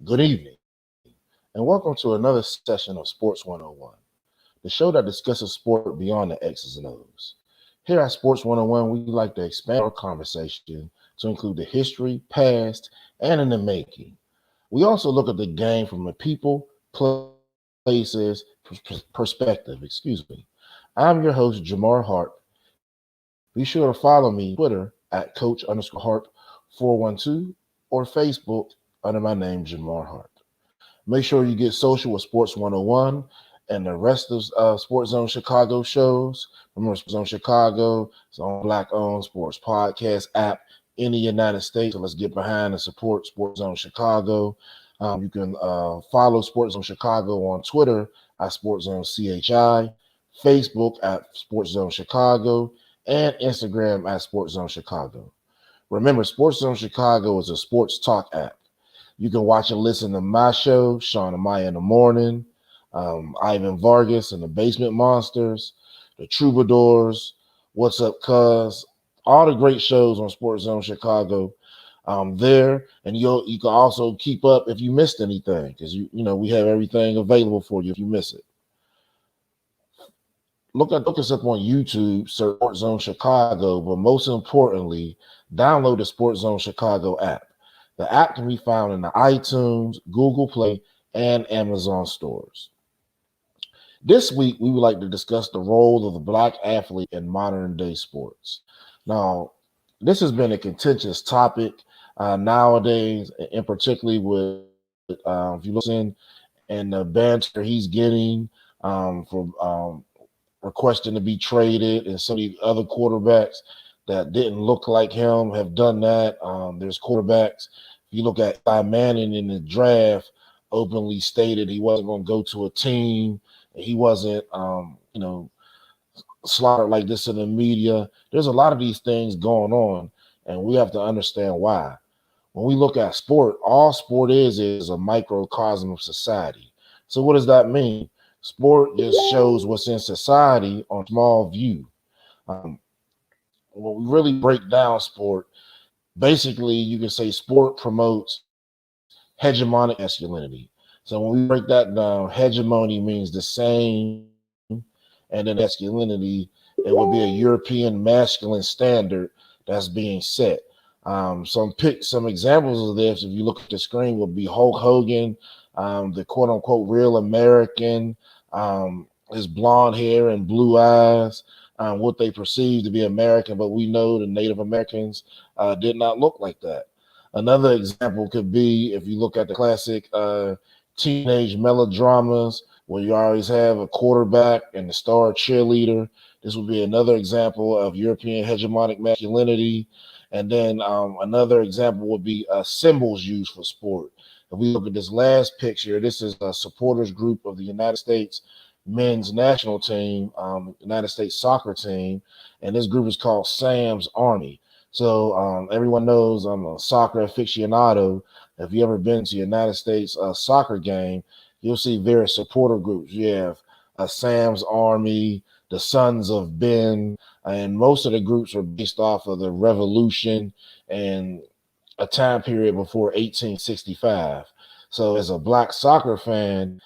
Good evening, and welcome to another session of Sports 101, the show that discusses sport beyond the X's and O's. Here at Sports 101, we like to expand our conversation to include the history, past, and in the making. We also look at the game from a people, places, perspective. I'm your host, Jamar Harp. Be sure to follow me on Twitter at Coach_Harp412 or Facebook under my name, Jamar Harp. Make sure you get social with Sports 101 and the rest of Sports Zone Chicago shows. Remember, Sports Zone Chicago is on Black-owned sports podcast app in the United States. So let's get behind and support Sports Zone Chicago. You can follow Sports Zone Chicago on Twitter at Sports Zone CHI, Facebook at Sports Zone Chicago, and Instagram at Sports Zone Chicago. Remember, Sports Zone Chicago is a sports talk app. You can watch and listen to my show, Sean and Maya in the Morning, Ivan Vargas and the Basement Monsters, the Troubadours, What's Up Cuz, all the great shows on Sports Zone Chicago there. And you can also keep up if you missed anything, because we have everything available for you if you miss it. Look us up on YouTube, search Sports Zone Chicago, but most importantly, download the Sports Zone Chicago app. The app can be found in the iTunes, Google Play, and Amazon stores. This week, we would like to discuss the role of the Black athlete in modern day sports. Now, this has been a contentious topic nowadays, and particularly with, if you listen, and the banter he's getting for requesting to be traded, and some of the other quarterbacks that didn't look like him have done that. There's quarterbacks. If you look at Eli Manning in the draft, openly stated he wasn't going to go to a team. He wasn't, slaughtered like this in the media. There's a lot of these things going on, and we have to understand why. When we look at sport, all sport is a microcosm of society. So what does that mean? Sport just shows what's in society on small view. When we really break down sport, basically you can say sport promotes hegemonic masculinity. So when we break that down, hegemony means the same, and then masculinity, it would be a European masculine standard that's being set. Some examples of this, if you look at the screen, would be Hulk Hogan, the quote unquote real American, his blonde hair and blue eyes, what they perceive to be American, but we know the Native Americans did not look like that. Another example could be if you look at the classic teenage melodramas where you always have a quarterback and the star cheerleader. This would be another example of European hegemonic masculinity. And then another example would be symbols used for sport. If we look at this last picture, this is a supporters group of the United States men's national team, United States soccer team, and this group is called Sam's Army. So everyone knows I'm a soccer aficionado. If you ever been to a United States soccer game, you'll see various supporter groups. You have Sam's Army, the Sons of Ben, and most of the groups are based off of the Revolution and a time period before 1865. So as a black soccer fan,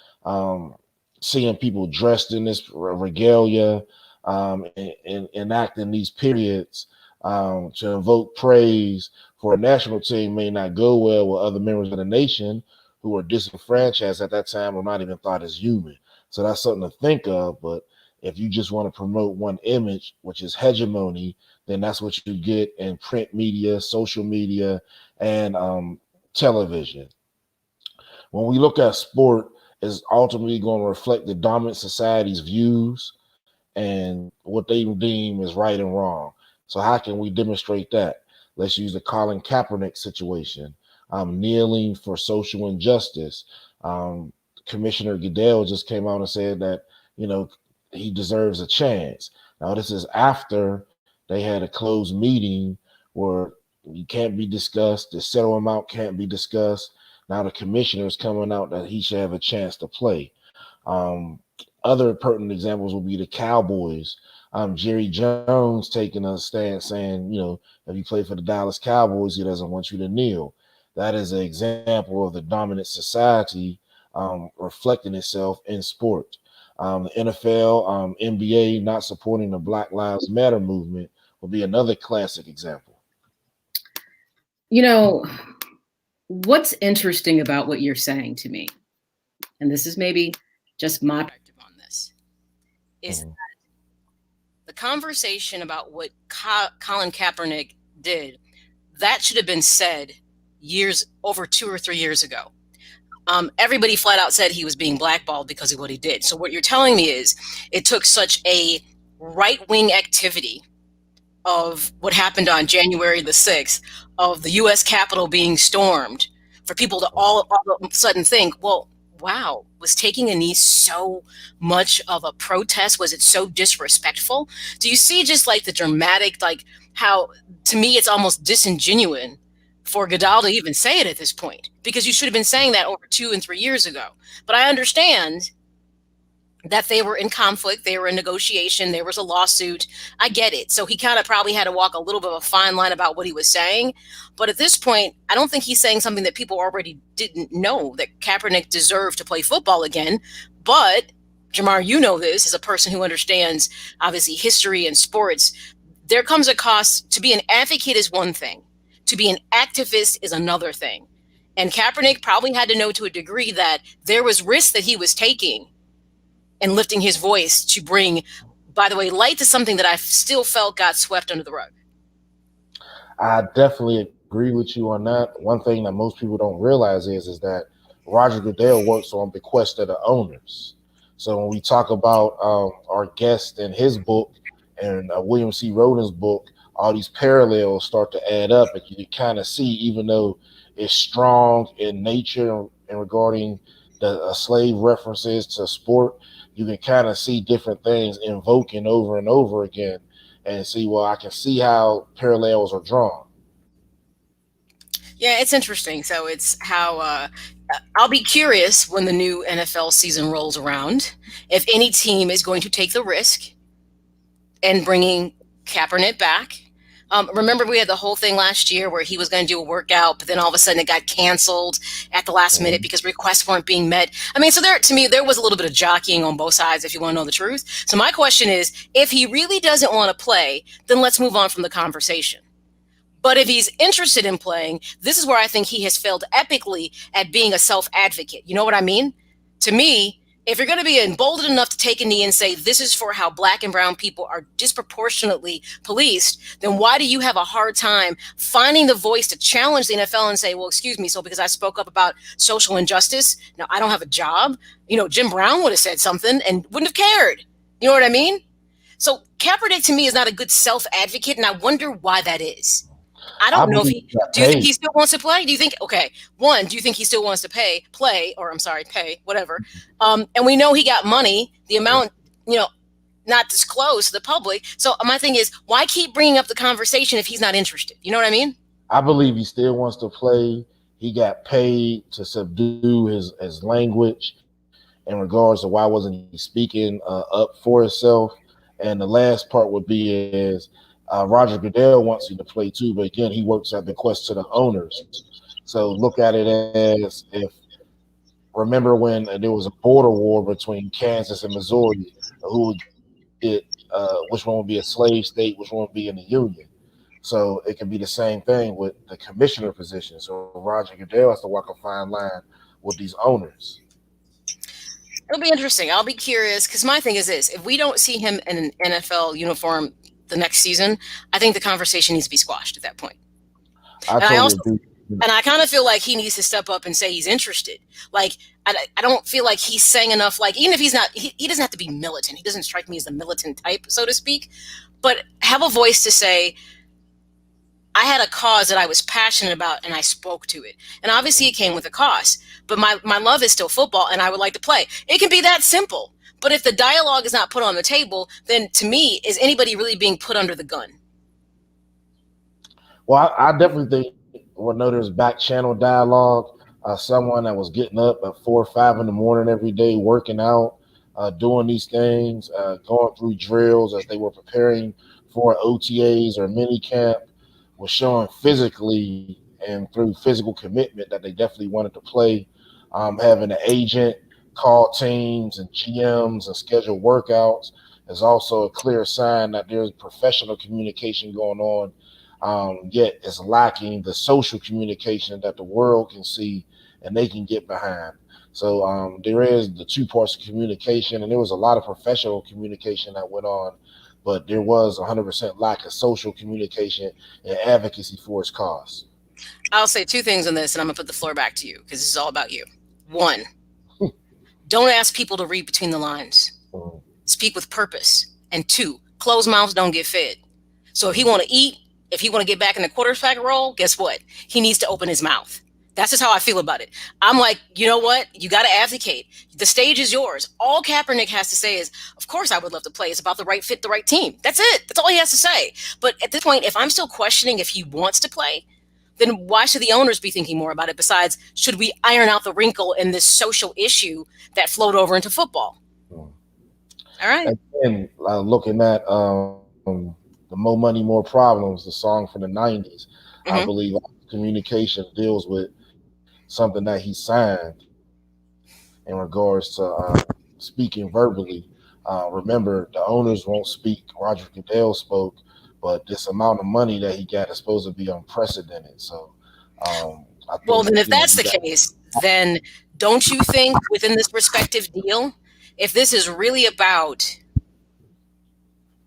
seeing people dressed in this regalia and enacting these periods to invoke praise for a national team may not go well with other members of the nation who were disenfranchised at that time or not even thought as human. So that's something to think of. But if you just want to promote one image, which is hegemony, then that's what you get in print media, social media, and television. When we look at sport, is ultimately going to reflect the dominant society's views and what they deem is right and wrong. So how can we demonstrate that? Let's use the Colin Kaepernick situation, kneeling for social injustice. Commissioner Goodell just came out and said that, he deserves a chance. Now, this is after they had a closed meeting where he can't be discussed, the settle amount can't be discussed. Now the commissioner is coming out that he should have a chance to play. Other pertinent examples will be the Cowboys. Jerry Jones taking a stance saying, if you play for the Dallas Cowboys, he doesn't want you to kneel. That is an example of the dominant society reflecting itself in sport. The NFL, NBA not supporting the Black Lives Matter movement will be another classic example. You know, what's interesting about what you're saying to me, and this is maybe just my perspective on this, is Mhm. the conversation about what Colin Kaepernick did, that should have been said years over 2 or 3 years ago. Everybody flat out said he was being blackballed because of what he did. So what you're telling me is it took such a right wing activity of what happened on January the 6th, of the U.S. Capitol being stormed, for people to all of a sudden think, well, wow, was taking a knee so much of a protest? Was it so disrespectful? Do you see just like the dramatic, like how to me it's almost disingenuous for Goodall to even say it at this point? Because you should have been saying that over 2 and 3 years ago. But I understand that they were in conflict, they were in negotiation, there was a lawsuit. I get it. So he kind of probably had to walk a little bit of a fine line about what he was saying. But at this point, I don't think he's saying something that people already didn't know, that Kaepernick deserved to play football again. But Jamar, you know this as a person who understands obviously history and sports. There comes a cost. To be an advocate is one thing, to be an activist is another thing. And Kaepernick probably had to know to a degree that there was risk that he was taking and lifting his voice to bring, by the way, light to something that I still felt got swept under the rug. I definitely agree with you on that. One thing that most people don't realize is that Roger Goodell works on bequest of the owners. So when we talk about our guest and his book and William C. Rhoden's book, all these parallels start to add up, and you kind of see, even though it's strong in nature and regarding the slave references to sport, you can kind of see different things invoking over and over again, and see, well, I can see how parallels are drawn. Yeah, it's interesting. So it's how I'll be curious when the new NFL season rolls around if any team is going to take the risk in bringing Kaepernick back. Remember, we had the whole thing last year where he was going to do a workout, but then all of a sudden it got canceled at the last minute Mhm. because requests weren't being met. I mean, so there, to me, there was a little bit of jockeying on both sides, if you want to know the truth. So my question is, if he really doesn't want to play, then let's move on from the conversation. But if he's interested in playing, this is where I think he has failed epically at being a self advocate. You know what I mean? To me, if you're going to be emboldened enough to take a knee and say, this is for how black and brown people are disproportionately policed, then why do you have a hard time finding the voice to challenge the NFL and say, well, excuse me, so because I spoke up about social injustice, now I don't have a job? You know, Jim Brown would have said something and wouldn't have cared. You know what I mean? So Kaepernick to me is not a good self advocate, and I wonder why that is. I I don't know if believe he. he got Do you think paid. he still wants to play? Do you think? Okay, one. Do you think he still wants to play, or I'm sorry, pay, whatever? And we know he got money. The amount, you know, not disclosed to the public. So my thing is, why keep bringing up the conversation if he's not interested? You know what I mean? I believe he still wants to play. He got paid to subdue his language in regards to why wasn't he speaking up for himself. And the last part would be is Roger Goodell wants you to play too, but again, he works at the bequest to the owners. So look at it as, if remember when there was a border war between Kansas and Missouri, who would get which one would be a slave state, which one would be in the union. So it can be the same thing with the commissioner position. So Roger Goodell has to walk a fine line with these owners. It'll be interesting. I'll be curious because my thing is this: if we don't see him in an NFL uniform the next season, I think the conversation needs to be squashed at that point. I And I totally also agree. And I kind of feel like he needs to step up and say he's interested. Like, I don't feel like he's saying enough. Like, even if he's not, he doesn't have to be militant. He doesn't strike me as the militant type, so to speak. But have a voice to say, I had a cause that I was passionate about and I spoke to it. And obviously it came with a cost. But my love is still football and I would like to play. It can be that simple. But if the dialogue is not put on the table, then to me, is anybody really being put under the gun? Well, I definitely think, well, no, there's back channel dialogue. Someone that was getting up at 4 or 5 in the morning every day, working out, doing these things, going through drills as they were preparing for OTAs or mini camp, was showing physically and through physical commitment that they definitely wanted to play. Having an agent call teams and GMs and schedule workouts is also a clear sign that there's professional communication going on. Yet it's lacking the social communication that the world can see and they can get behind. So there is the two parts of communication, and there was a lot of professional communication that went on, but there was 100% lack of social communication and advocacy for its cause. I'll say two things on this, and I'm gonna put the floor back to you because this is all about you. One, don't ask people to read between the lines. Mm, Speak with purpose. And two, closed mouths don't get fed. So if he want to eat, if he want to get back in the quarterback role, guess what? He needs to open his mouth. That's just how I feel about it. I'm like, you know what? You got to advocate. The stage is yours. All Kaepernick has to say is, of course, I would love to play. It's about the right fit, the right team. That's it. That's all he has to say. But at this point, if I'm still questioning if he wants to play, then why should the owners be thinking more about it? Besides, should we iron out the wrinkle in this social issue that flowed over into football? mm. All right. Again, looking at the More Money, More Problems, the song from the 90s, I Mm-hmm. believe communication deals with something that he signed in regards to speaking verbally. Remember, the owners won't speak. Roger Goodell spoke, but this amount of money that he got is supposed to be unprecedented. So I Well, think then, if that's you the got case, then don't you think within this respective deal, if this is really about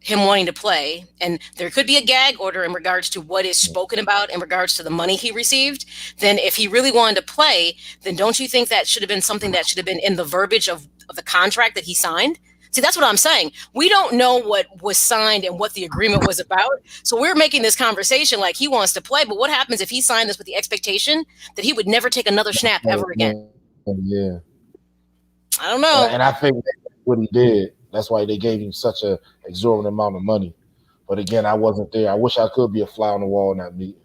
him wanting to play, and there could be a gag order in regards to what is spoken about in regards to the money he received, then if he really wanted to play, then don't you think that should have been something that should have been in the verbiage of the contract that he signed? See, that's what I'm saying. We don't know what was signed and what the agreement was about. So we're making this conversation like he wants to play. But what happens if he signed this with the expectation that he would never take another snap ever again? yeah. I don't And know. I think that's what he did. That's why they gave him such a exorbitant amount of money. But again, I wasn't there. I wish I could be a fly on the wall in that meeting.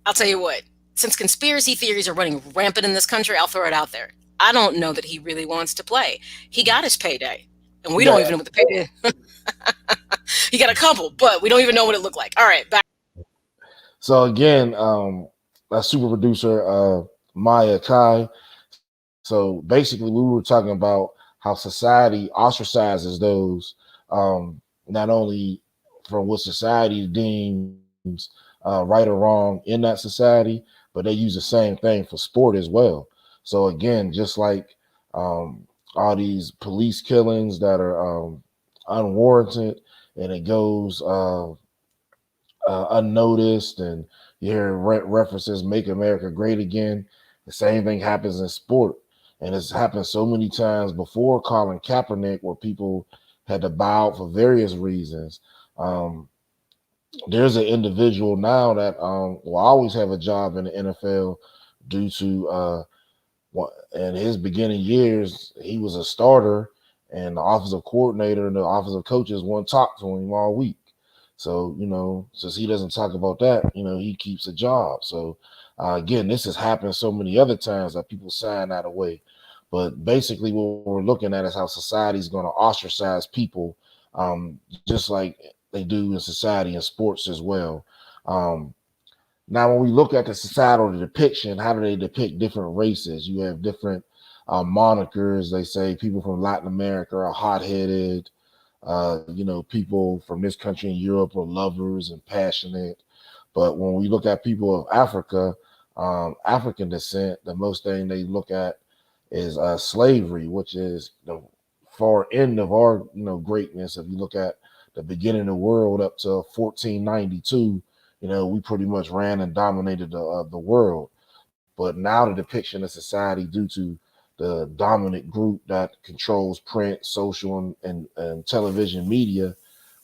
I'll tell you what, since conspiracy theories are running rampant in this country, I'll throw it out there. I don't know that he really wants to play. He got his payday, and we don't Yeah. even know what the payday is. He got a couple, but we don't even know what it looked like. All right, back. So again, a super producer, Maya Kai. So basically, we were talking about how society ostracizes those not only from what society deems right or wrong in that society, but they use the same thing for sport as well. So again, just like all these police killings that are unwarranted, and it goes unnoticed, and you hear references "Make America Great Again." The same thing happens in sport, and it's happened so many times before Colin Kaepernick, where people had to bow out for various reasons. Um, there's an individual now that will always have a job in the NFL due to in his beginning years, he was a starter, and the offensive coordinator and the offensive coaches won't talk to him all week. So, since he doesn't talk about that, he keeps a job. So, again, this has happened so many other times that people sign that away. But basically, what we're looking at is how society is going to ostracize people, just like they do in society and sports as well. Um, Now, when we look at the societal depiction, how do they depict different races? You have different monikers. They say people from Latin America are hot-headed. People from this country in Europe are lovers and passionate. But when we look at people of Africa, African descent, the most thing they look at is slavery, which is the far end of our greatness. If you look at the beginning of the world up to 1492, we pretty much ran and dominated the world. But now the depiction of society, due to the dominant group that controls print, social, and television media,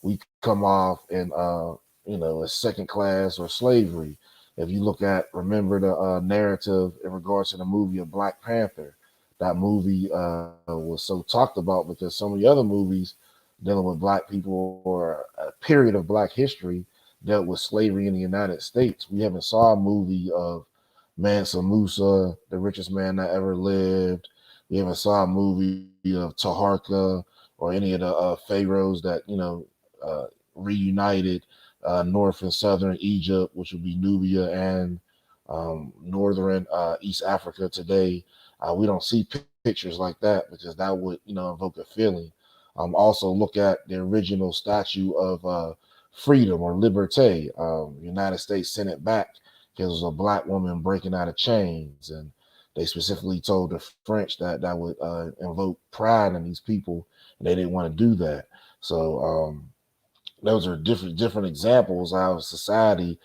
we come off in a second class or slavery. If you look at, remember the narrative in regards to the movie of Black Panther, that movie was so talked about because so many other movies dealing with Black people or a period of Black history dealt with slavery in the United States. We haven't saw a movie of Mansa Musa, the richest man that ever lived. We haven't saw a movie of Taharka or any of the pharaohs that reunited North and Southern Egypt, which would be Nubia and northern East Africa today. We don't see pictures like that because that would, evoke a feeling. Also, look at the original statue of freedom or liberté. United States sent it back because it was a black woman breaking out of chains, and they specifically told the French that that would invoke pride in these people, and they didn't want to do that. So those are different examples of how society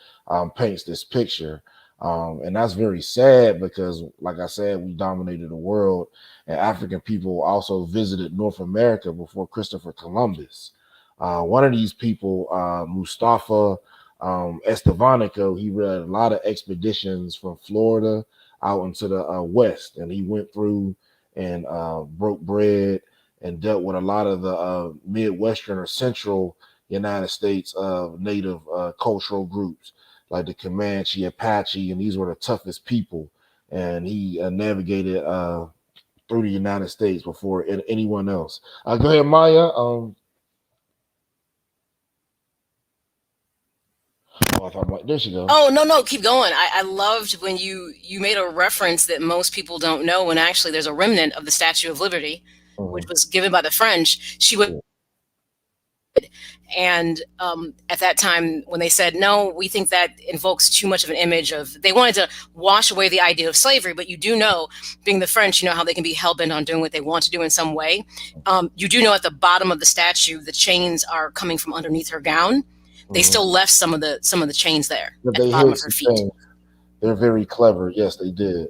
paints this picture. And that's very sad because, like I said, we dominated the world, and African people also visited North America before Christopher Columbus. One of these people, Mustafa Estevanico, he led a lot of expeditions from Florida out into the West, and he went through and broke bread and dealt with a lot of the Midwestern or Central United States native cultural groups like the Comanche, Apache, and these were the toughest people. And he navigated through the United States before anyone else. Go ahead, Maya. Oh, I thought, there she goes. Oh, no, keep going. I loved when you made a reference that most people don't know, when actually there's a remnant of the Statue of Liberty, which was given by the French. She would, and at that time when they said no, we think that invokes too much of an image of, they wanted to wash away the idea of slavery. But you do know, being the French, you know how they can be hell-bent on doing what they want to do in some way. You do know at the bottom of the statue the chains are coming from underneath her gown. They still left some of the chains there But at the they bottom hid of her some feet. things. They're very clever. Yes, they did.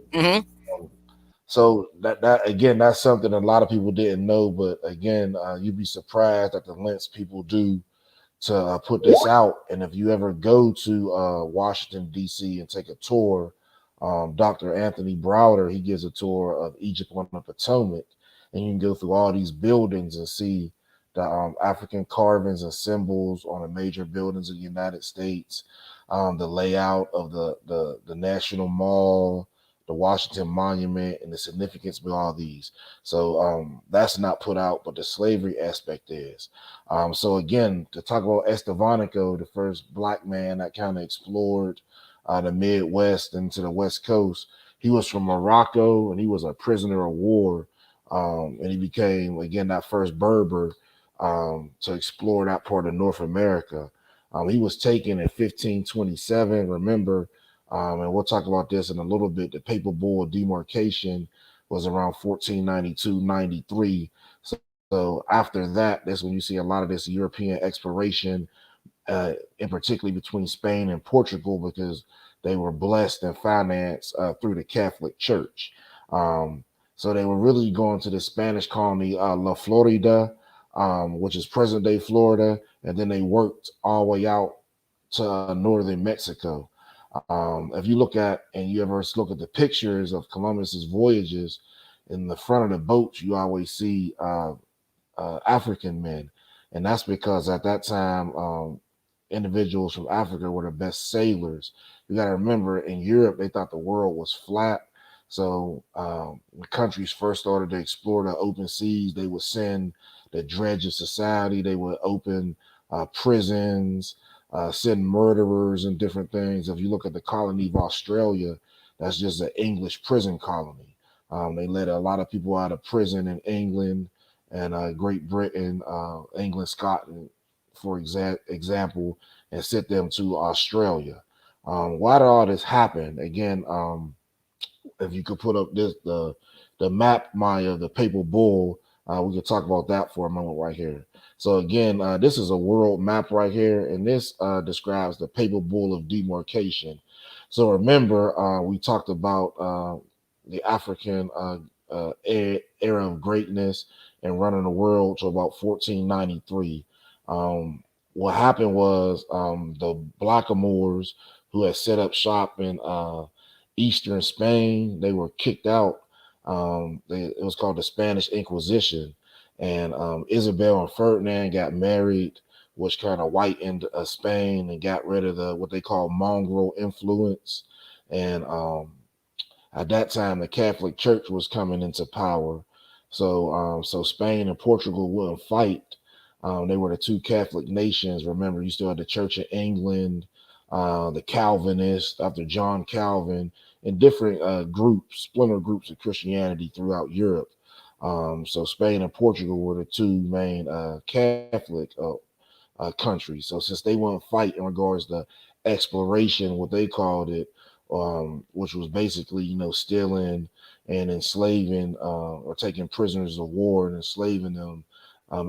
So that again, that's something a lot of people didn't know. But again, you'd be surprised at the lengths people do to put this out. And if you ever go to Washington D.C. and take a tour, Dr. Anthony Browder, he gives a tour of Egypt on the Potomac, and you can go through all these buildings and see the African carvings and symbols on the major buildings of the United States, the layout of the National Mall, the Washington Monument, and the significance of all these. So that's not put out, but the slavery aspect is. So again, to talk about Estevanico, the first black man that kind of explored the Midwest into the West Coast, he was from Morocco, and he was a prisoner of war. And he became, again, that first Berber to explore that part of North America. He was taken in 1527. Remember, and we'll talk about this in a little bit, the Papal Bull of Demarcation was around 1492-93. So after that, that's when you see a lot of this European exploration, in particularly between Spain and Portugal, because they were blessed and financed through the Catholic Church. So they were really going to the Spanish colony La Florida, which is present day Florida, and then they worked all the way out to northern Mexico. If you look at, and you ever look at the pictures of Columbus's voyages, in the front of the boats, you always see African men, and that's because at that time, individuals from Africa were the best sailors. You got to remember, in Europe, they thought the world was flat. So when countries first started to explore the open seas, they would send the dredge of society. They would open prisons, send murderers and different things. If you look at the colony of Australia, that's just an English prison colony. They let a lot of people out of prison in England and Great Britain, England, Scotland, for example, and sent them to Australia. Why did all this happen? Again, if you could put up the map, Maya, the Papal Bull, we could talk about that for a moment right here. So again, this is a world map right here, and this describes the Papal Bull of Demarcation. So remember, we talked about the African era of greatness and running the world to about 1493. What happened was the Blackamoors, who had set up shop in eastern Spain, they were kicked out. It was called the Spanish Inquisition, and Isabel and Ferdinand got married, which kind of whitened Spain and got rid of the what they call mongrel influence. And at that time, the Catholic Church was coming into power, so Spain and Portugal wouldn't fight. They were the two Catholic nations. Remember, you still had the Church of England, the Calvinists after John Calvin, and different groups, splinter groups of Christianity throughout Europe. So Spain and Portugal were the two main Catholic countries. So since they wouldn't fight in regards to exploration, what they called it, which was basically stealing and enslaving or taking prisoners of war and enslaving them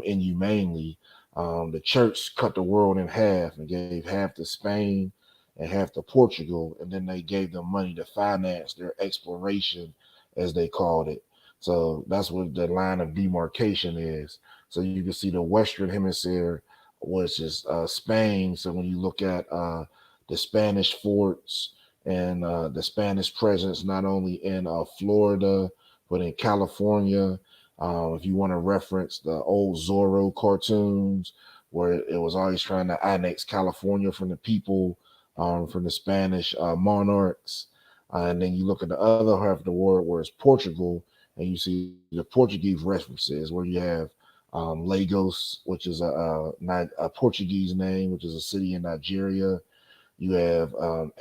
inhumanely. The church cut the world in half and gave half to Spain and half to Portugal, and then they gave them money to finance their exploration, as they called it. So that's what the line of demarcation is. So you can see the Western Hemisphere, which is Spain. So when you look at the Spanish forts and the Spanish presence, not only in Florida, but in California. If you want to reference the old Zorro cartoons, where it was always trying to annex California from the people, from the Spanish monarchs. And then you look at the other half of the world, where it's Portugal, and you see the Portuguese references, where you have Lagos, which is a Portuguese name, which is a city in Nigeria. You have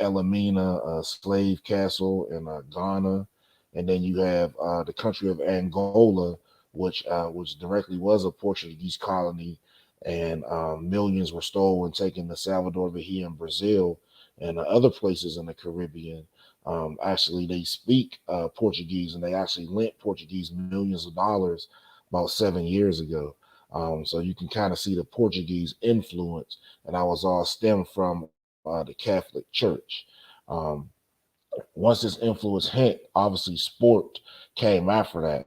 Elamina, a slave castle in Ghana, and then you have the country of Angola, which directly was a Portuguese colony, and millions were stolen, taken to Salvador Bahia in Brazil and other places in the Caribbean. Actually, they speak Portuguese, and they actually lent Portuguese millions of dollars about 7 years ago. So you can kind of see the Portuguese influence, and that was all stemmed from the Catholic Church. Um, Once this influence hit, obviously sport came after that.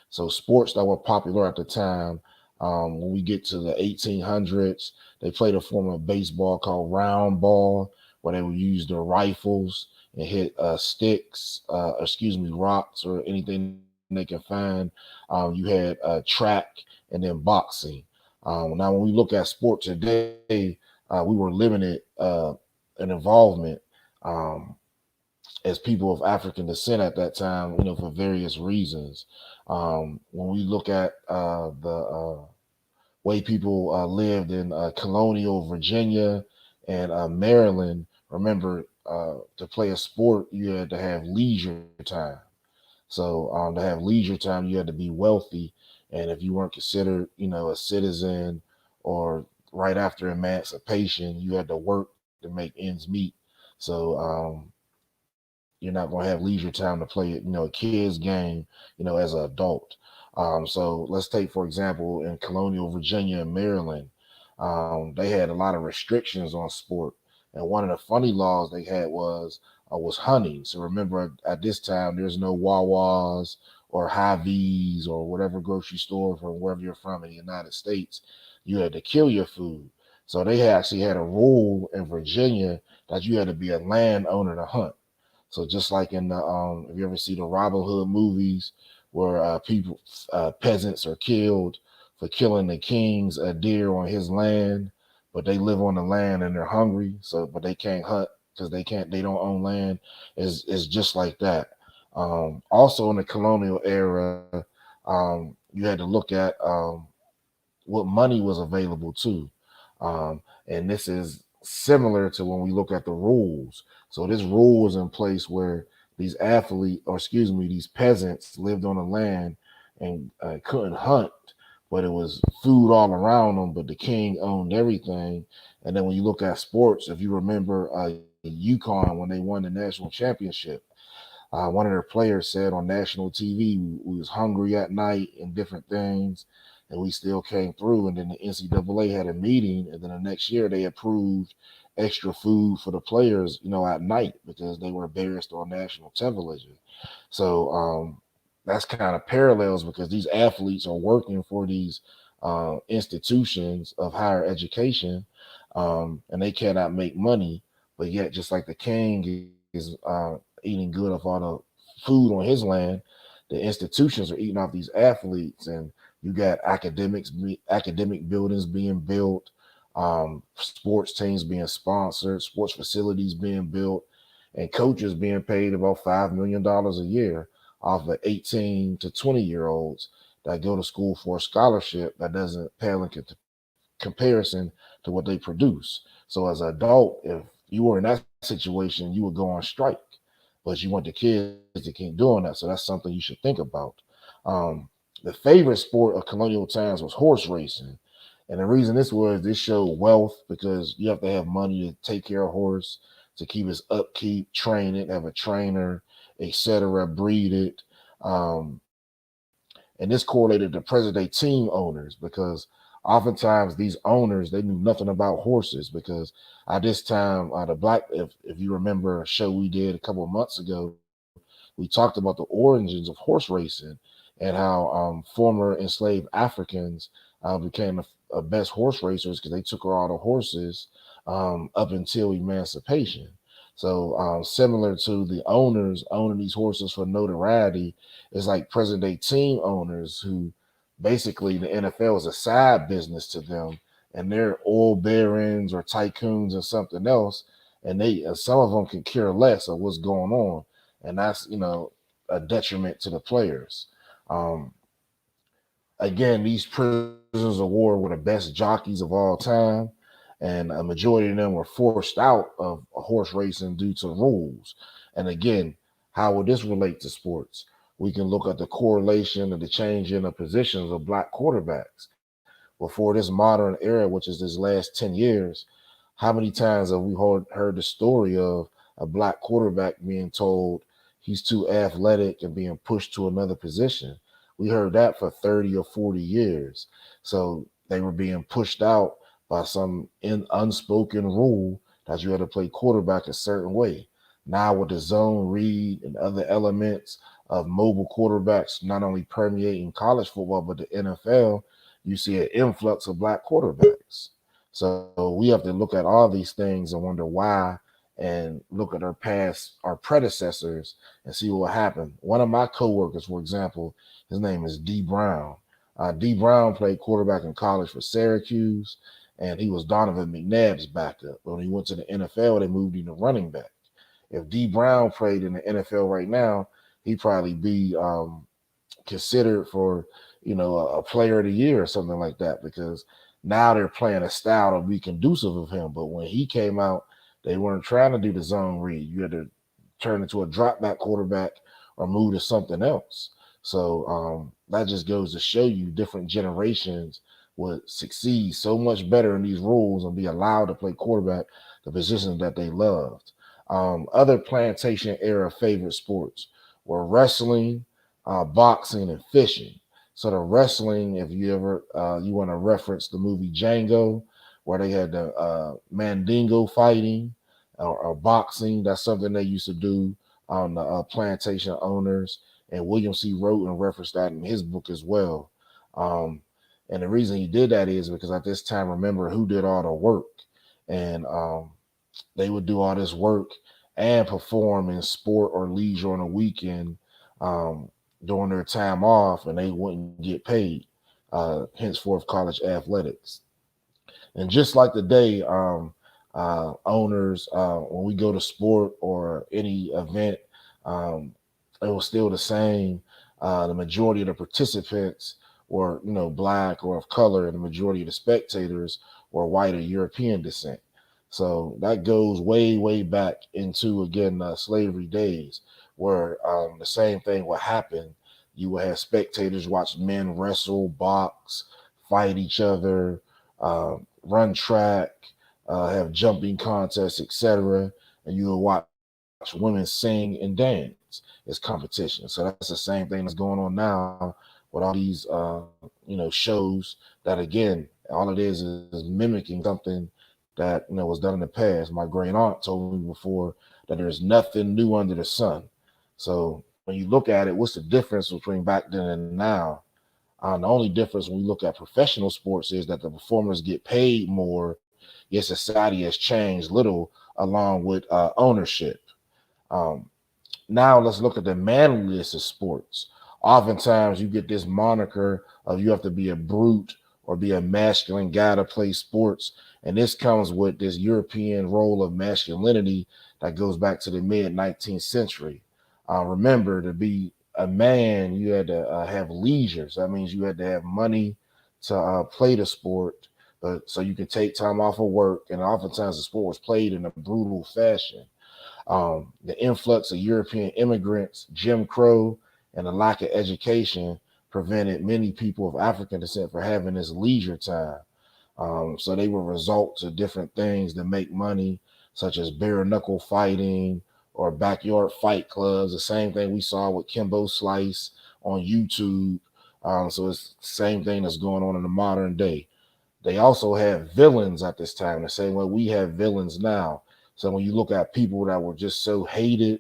So sports that were popular at the time, when we get to the 1800s, they played a form of baseball called round ball, where they would use their rifles and hit sticks, rocks or anything they can find. You had track and then boxing. Now, when we look at sport today, we were limited in involvement. Um, as people of African descent at that time, for various reasons. When we look at the way people lived in colonial Virginia and Maryland, remember, to play a sport, you had to have leisure time. So to have leisure time, you had to be wealthy, and if you weren't considered, a citizen or right after emancipation, you had to work to make ends meet. So you're not going to have leisure time to play, a kid's game, as an adult. So let's take, for example, in colonial Virginia and Maryland, they had a lot of restrictions on sport. And one of the funny laws they had was hunting. So remember, at this time, there's no Wawas or Hy-Vees or whatever grocery store from wherever you're from in the United States. You had to kill your food. So they actually had a rule in Virginia that you had to be a landowner to hunt. So just like in the if you ever see the Robin Hood movies, where peasants are killed for killing the king's deer on his land, but they live on the land and they're hungry, so but they can't hunt because they don't own land. Is just like that. Also in the colonial era, you had to look at what money was available too. And this is similar to when we look at the rules. So this rule was in place where these these peasants lived on the land and couldn't hunt, but it was food all around them. But the king owned everything. And then when you look at sports, if you remember UConn when they won the national championship, one of their players said on national TV, we was hungry at night and different things, and we still came through. And then the NCAA had a meeting, and then the next year they approved extra food for the players, at night because they were embarrassed on national television. So that's kind of parallels because these athletes are working for these institutions of higher education, and they cannot make money, but yet just like the king is eating good off all the food on his land, the institutions are eating off these athletes, and you got academic buildings being built, sports teams being sponsored, sports facilities being built, and coaches being paid about $5 million a year off of 18 to 20-year-olds that go to school for a scholarship that doesn't pale in comparison to what they produce. So as an adult, if you were in that situation, you would go on strike. But you want the kids to keep doing that. So that's something you should think about. Um, the favorite sport of colonial times was horse racing. And the reason this showed wealth because you have to have money to take care of a horse, to keep its upkeep, train it, have a trainer, etc., breed it. Um, and this correlated to present day team owners because oftentimes these owners they knew nothing about horses because at this time the black if you remember a show we did a couple of months ago, we talked about the origins of horse racing and how former enslaved Africans became the best horse racers because they took all the horses up until emancipation. So similar to the owners owning these horses for notoriety, it's like present day team owners who basically the NFL is a side business to them, and they're oil barons or tycoons or something else, and they some of them can care less of what's going on, and that's a detriment to the players. Um, Again, these prisoners of war were the best jockeys of all time, and a majority of them were forced out of horse racing due to rules. And again, how would this relate to sports? We can look at the correlation of the change in the positions of black quarterbacks. Before this modern era, which is this last 10 years, how many times have we heard the story of a black quarterback being told he's too athletic and being pushed to another position? We heard that for 30 or 40 years. So they were being pushed out by some unspoken rule that you had to play quarterback a certain way. Now, with the zone read and other elements of mobile quarterbacks not only permeating college football, but the NFL, you see an influx of black quarterbacks. So we have to look at all these things and wonder why and look at our predecessors and see what happened. One of my coworkers, for example, his name is D. Brown. D. Brown played quarterback in college for Syracuse, and he was Donovan McNabb's backup. But when he went to the NFL, they moved him to running back. If D. Brown played in the NFL right now, he'd probably be considered for a player of the year or something like that because now they're playing a style to be conducive of him. But when he came out, they weren't trying to do the zone read. You had to turn into a drop back quarterback or move to something else. So that just goes to show you different generations would succeed so much better in these rules and be allowed to play quarterback, the position that they loved. Other plantation era favorite sports were wrestling, boxing, and fishing. So the wrestling, if you ever you want to reference the movie Django, where they had the Mandingo fighting or boxing, that's something they used to do on the plantation owners. And William C. Roten referenced that in his book as well. Um, and the reason he did that is because at this time, remember who did all the work, and they would do all this work and perform in sport or leisure on a weekend um, during their time off, and they wouldn't get paid. Henceforth, college athletics. And just like today, owners, when we go to sport or any event, um, it was still the same. The majority of the participants were, black or of color, and the majority of the spectators were white or European descent. So that goes way, way back into again slavery days, where the same thing would happen. You would have spectators watch men wrestle, box, fight each other, run track, have jumping contests, etc. And you will watch women sing and dance as competition. So that's the same thing that's going on now with all these, shows that again, all it is mimicking something that was done in the past. My great aunt told me before that there's nothing new under the sun. So when you look at it, what's the difference between back then and now? The only difference when we look at professional sports is that the performers get paid more, yet society has changed little along with ownership. Um, Now let's look at the manliness of sports. Oftentimes you get this moniker of you have to be a brute or be a masculine guy to play sports. And this comes with this European role of masculinity that goes back to the mid 19th century. Remember, to be a man, you had to have leisure. So that means you had to have money to play the sport. but so you can take time off of work. And oftentimes the sport was played in a brutal fashion. The influx of European immigrants, Jim Crow, and the lack of education prevented many people of African descent from having this leisure time. So they were results of different things that make money, such as bare knuckle fighting or backyard fight clubs. The same thing we saw with Kimbo Slice on YouTube. So it's the same thing that's going on in the modern day. They also had villains at this time, the same way we have villains now. So when you look at people that were just so hated,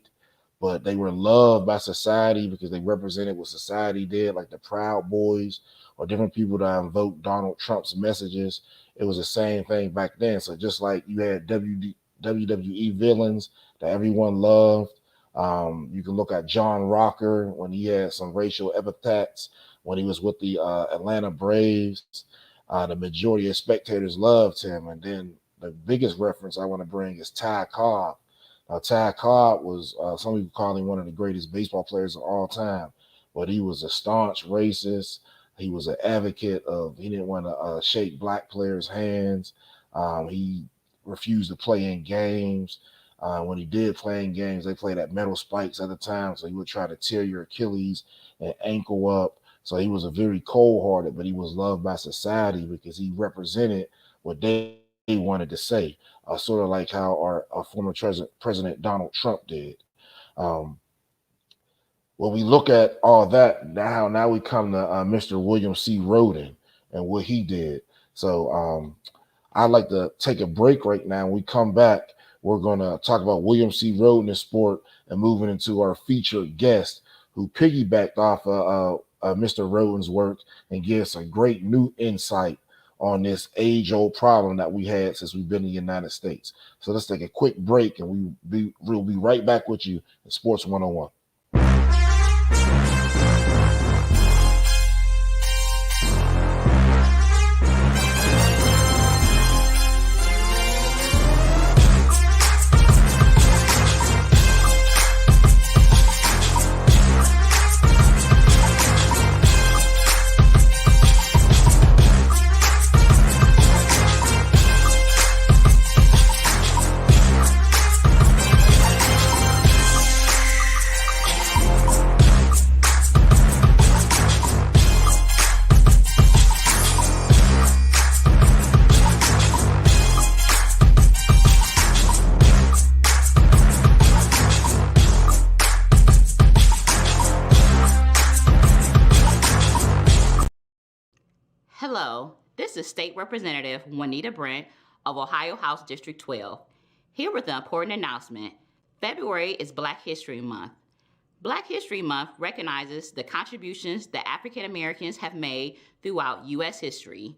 but they were loved by society because they represented what society did, like the Proud Boys or different people that invoked Donald Trump's messages, it was the same thing back then. So just like you had WWE villains that everyone loved, you can look at John Rocker when he had some racial epithets when he was with the Atlanta Braves. The majority of spectators loved him. And then the biggest reference I want to bring is Ty Cobb. Ty Cobb was, some people call him one of the greatest baseball players of all time, but he was a staunch racist. He was an advocate of, he didn't want to shake black players' hands. He refused to play in games. When he did play in games, they played at metal spikes at the time, so he would try to tear your Achilles and ankle up. So he was a very cold-hearted, but he was loved by society because he represented what they wanted to say, sort of like how our former President Donald Trump did. Um, when we look at all that, now we come to Mr. William C. Roden and what he did. So I'd like to take a break right now. When we come back, we're going to talk about William C. Roden in sport and moving into our featured guest who piggybacked off Mr. Roden's work and gives a great new insight on this age-old problem that we had since we've been in the United States. So let's take a quick break, and we'll be right back with you in Sports 101. Hello, this is State Representative Juanita Brent of Ohio House District 12. Here with the important announcement. February is Black History Month. Black History Month recognizes the contributions that African Americans have made throughout U.S. history.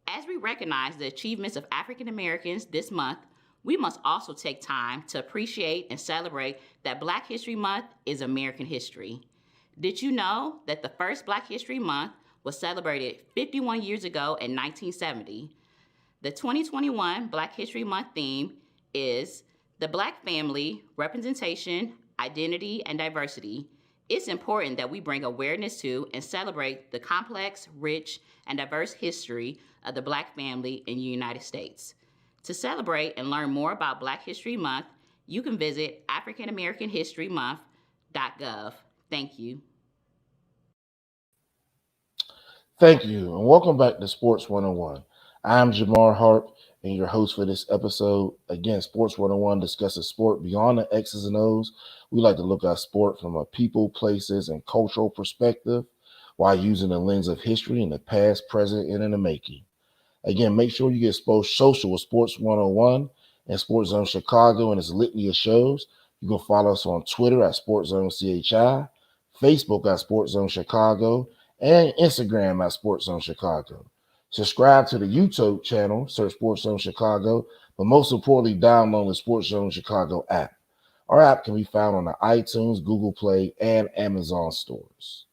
As we recognize the achievements of African Americans this month, we must also take time to appreciate and celebrate that Black History Month is American history. Did you know that the first Black History Month was celebrated 51 years ago in 1970? The 2021 Black History Month theme is the Black family, representation, identity, and diversity. It's important that we bring awareness to and celebrate the complex, rich, and diverse history of the Black family in the United States. To celebrate and learn more about Black History Month, you can visit AfricanAmericanHistoryMonth.gov. Thank you. Thank you, and welcome back to Sports 101. I'm Jamar Harp, and your host for this episode. Again, Sports 101 discusses sport beyond the X's and O's. We like to look at sport from a people, places, and cultural perspective while using the lens of history in the past, present, and in the making. Again, make sure you get social with Sports 101 and SportsZone Chicago and its litany of shows. You can follow us on Twitter at SportsZone CHI, Facebook at SportsZone Chicago, and Instagram at SportsZone Chicago. Subscribe to the YouTube channel, search SportsZone Chicago, but most importantly, download the SportsZone Chicago app. Our app can be found on the iTunes, Google Play, and Amazon stores.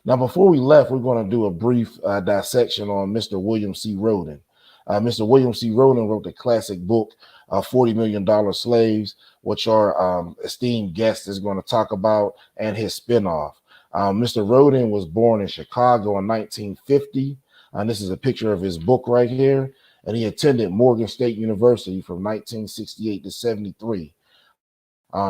Now, before we left, we're going to do a brief dissection on Mr. William C. Roden. Mr. William C. Roden wrote the classic book, $40 Million Slaves, which our esteemed guest is going to talk about, and his spinoff. Mr. Roden was born in Chicago in 1950. And this is a picture of his book right here. and he attended Morgan State University from 1968 to 73.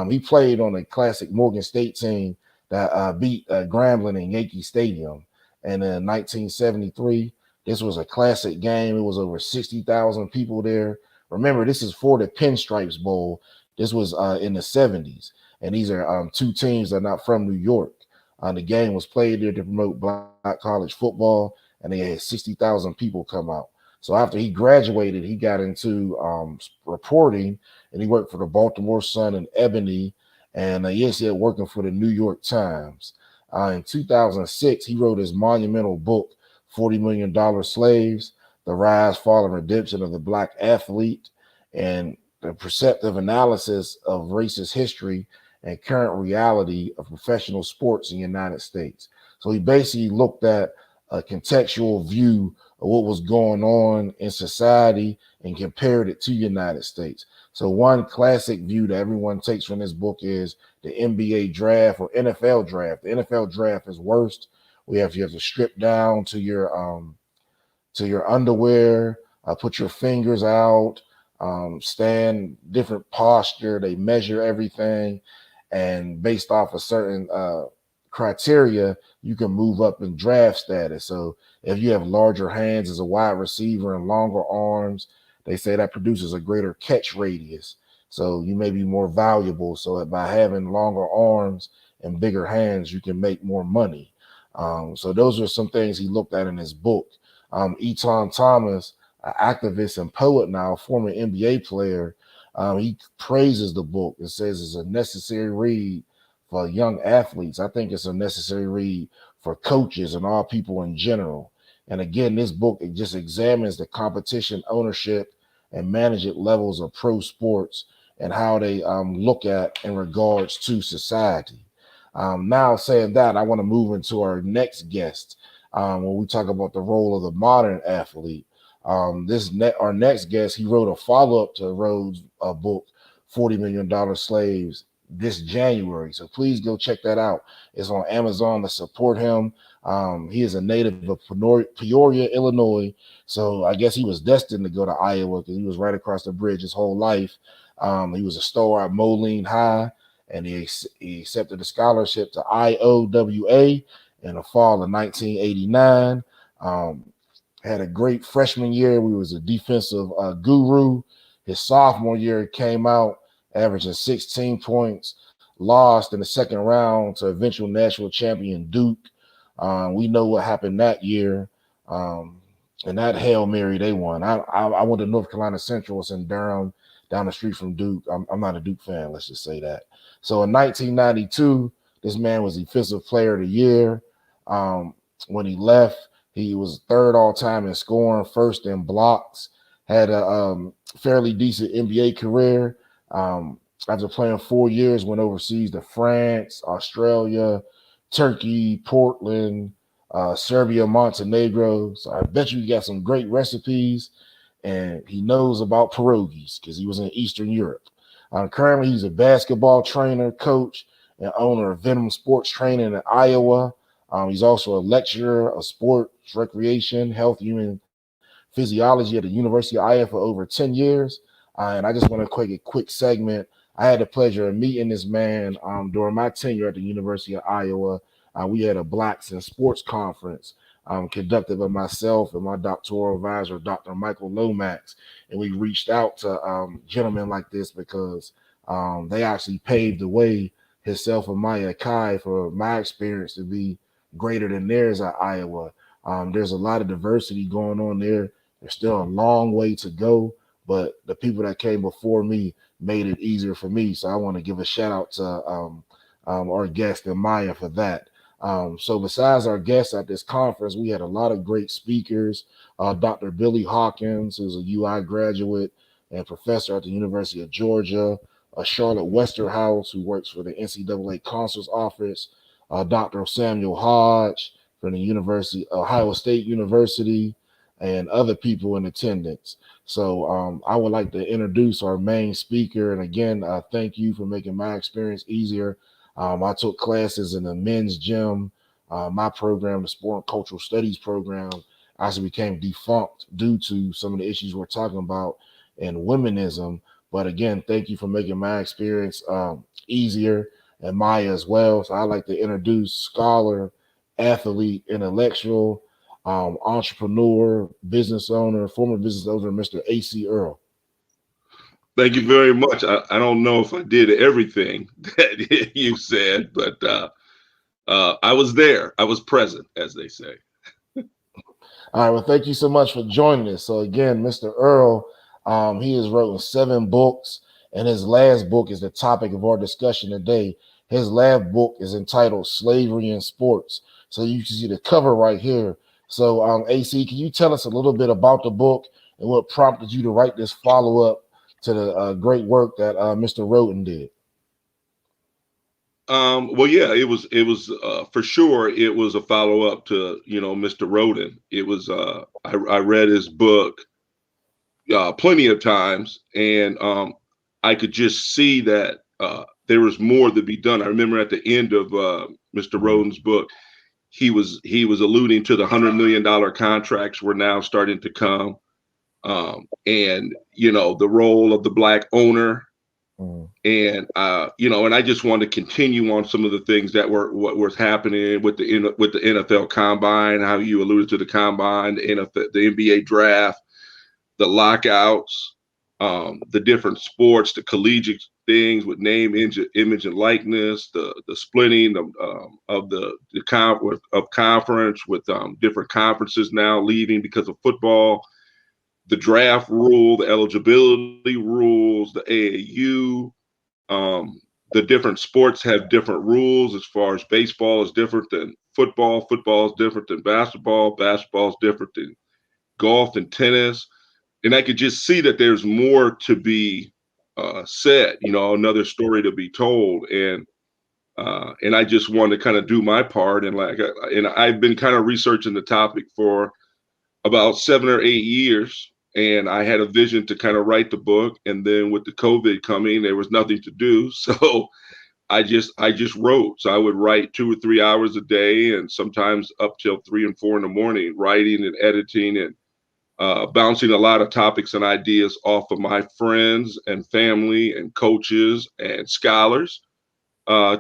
He played on a classic Morgan State team that beat Grambling in Yankee Stadium. And in 1973, this was a classic game. It was over 60,000 people there. Remember, this is for the Pinstripes Bowl. This was in the 70s. And these are two teams that are not from New York. The game was played there to promote black college football, and they had 60,000 people come out. So after he graduated, he got into reporting, and he worked for the Baltimore Sun and Ebony, and he ended up working for the New York Times. In 2006, he wrote his monumental book, $40 Million Slaves, The Rise, Fall, and Redemption of the Black Athlete, and the perceptive analysis of racist history and current reality of professional sports in the United States. So he basically looked at a contextual view of what was going on in society and compared it to the United States. So one classic view that everyone takes from this book is the NBA draft or NFL draft. The NFL draft is worst. You have to strip down to your underwear, put your fingers out, stand different posture. They measure everything, and based off a certain criteria, you can move up in draft status. So if you have larger hands as a wide receiver and longer arms, they say that produces a greater catch radius. So you may be more valuable. So that by having longer arms and bigger hands, you can make more money. So those are some things he looked at in his book. Eton Thomas, an activist and poet now, former NBA player, he praises the book and says it's a necessary read for young athletes. I think it's a necessary read for coaches and all people in general. And again, this book, it just examines the competition, ownership, and management levels of pro sports and how they look at in regards to society. Now saying that, I want to move into our next guest when we talk about the role of the modern athlete. Our next guest, he wrote a follow-up to Rhodes' book, $40 Million Slaves, this January. So please go check that out. It's on Amazon to support him. He is a native of Peoria, Illinois. So I guess he was destined to go to Iowa because he was right across the bridge his whole life. He was a star at Moline High, and he accepted a scholarship to IOWA in the fall of 1989. Had a great freshman year. We was a defensive guru. His sophomore year came out averaging 16 points, lost in the second round to eventual national champion Duke. We know what happened that year. And that Hail Mary they won. I went to North Carolina Central. It's in Durham, down the street from Duke. I'm not a Duke fan, let's just say that. So in 1992, this man was Defensive Player of the Year. When he left, he was third all-time in scoring, first in blocks, had a fairly decent NBA career. After playing 4 years, went overseas to France, Australia, Turkey, Portland, Serbia, Montenegro. So I bet you got some great recipes, and he knows about pierogies because he was in Eastern Europe. Currently, he's a basketball trainer, coach, and owner of Venom Sports Training in Iowa. He's also a lecturer of sports, recreation, health, human physiology at the University of Iowa for over 10 years. And I just want to take a quick segment. I had the pleasure of meeting this man during my tenure at the University of Iowa. We had a Blacks in Sports conference conducted by myself and my doctoral advisor, Dr. Michael Lomax. And we reached out to gentlemen like this because they actually paved the way, himself and Maya Kai, for my experience to be greater than theirs at Iowa. There's a lot of diversity going on there. There's still a long way to go, but the people that came before me made it easier for me. So I want to give a shout out to our guest and Maya for that. So besides our guests at this conference, we had a lot of great speakers. Dr. Billy Hawkins, who's a UI graduate and professor at the University of Georgia. Charlotte Westerhouse, who works for the NCAA Consul's Office. Dr. Samuel Hodge from the Ohio State University, and other people in attendance. So I would like to introduce our main speaker. And again, thank you for making my experience easier. I took classes in the men's gym, my program, the Sport and Cultural Studies program actually became defunct due to some of the issues we're talking about in womenism. But again, thank you for making my experience easier and Maya as well. So I'd like to introduce scholar, athlete, intellectual, entrepreneur, business owner, former business owner, Mr. A.C. Earl. Thank you very much. I don't know if I did everything that you said, but I was there. I was present, as they say. All right. Well, thank you so much for joining us. So again, Mr. Earl, he has written 7 books, and his last book is the topic of our discussion today. His last book is entitled Slavery in Sports. So you can see the cover right here. So AC, can you tell us a little bit about the book and what prompted you to write this follow-up to the great work that Mr. Roden did? Well, yeah, it was for sure. It was a follow up to, Mr. Roden. It was, I read his book plenty of times, and I could just see that there was more to be done. I remember at the end of Mr. Roden's book, he was alluding to the $100 million contracts were now starting to come, and the role of the Black owner. And and I just wanted to continue on some of the things that were what was happening with the NFL Combine, how you alluded to the Combine, the NFL, the NBA draft, the lockouts, the different sports, the collegiate things with name, image, and likeness, the splitting of the conference with different conferences now leaving because of football, the draft rule, the eligibility rules, the AAU. The different sports have different rules. As far as baseball is different than football is different than basketball is different than golf and tennis. And I could just see that there's more to be said, another story to be told. And I just want to kind of do my part. And I've been kind of researching the topic for about 7 or 8 years. And I had a vision to kind of write the book. And then with the COVID coming, there was nothing to do. So I just wrote. So I would write 2 or 3 hours a day, and sometimes up till 3 and 4 in the morning, writing and editing and bouncing a lot of topics and ideas off of my friends and family and coaches and scholars,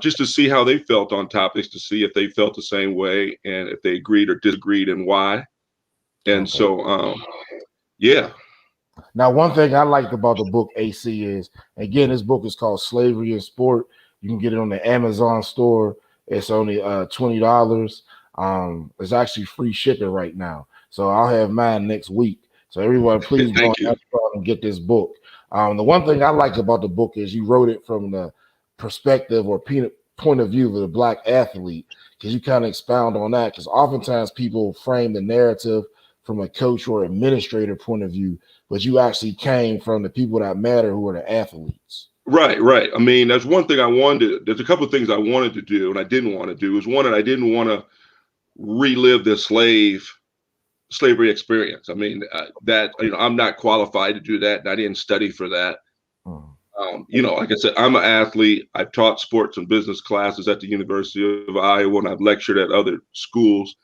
just to see how they felt on topics, to see if they felt the same way and if they agreed or disagreed and why. And Okay. so, yeah. Now, one thing I liked about the book, AC, is, again, this book is called Slavery in Sport. You can get it on the Amazon store. It's only $20. It's actually free shipping right now. So I'll have mine next week. So everyone, please go on Amazon and get this book. The one thing I like about the book is you wrote it from the perspective or point of view of the Black athlete, because you kind of expound on that, because oftentimes people frame the narrative from a coach or administrator point of view, but you actually came from the people that matter, who are the athletes. Right. I mean, that's one thing I wanted. There's a couple of things I wanted to do and I didn't want to do. Is one, that I didn't want to relive the slavery experience. I mean, that, I'm not qualified to do that, and I didn't study for that. Like I said, I'm an athlete. I've taught sports and business classes at the University of Iowa, and I've lectured at other schools.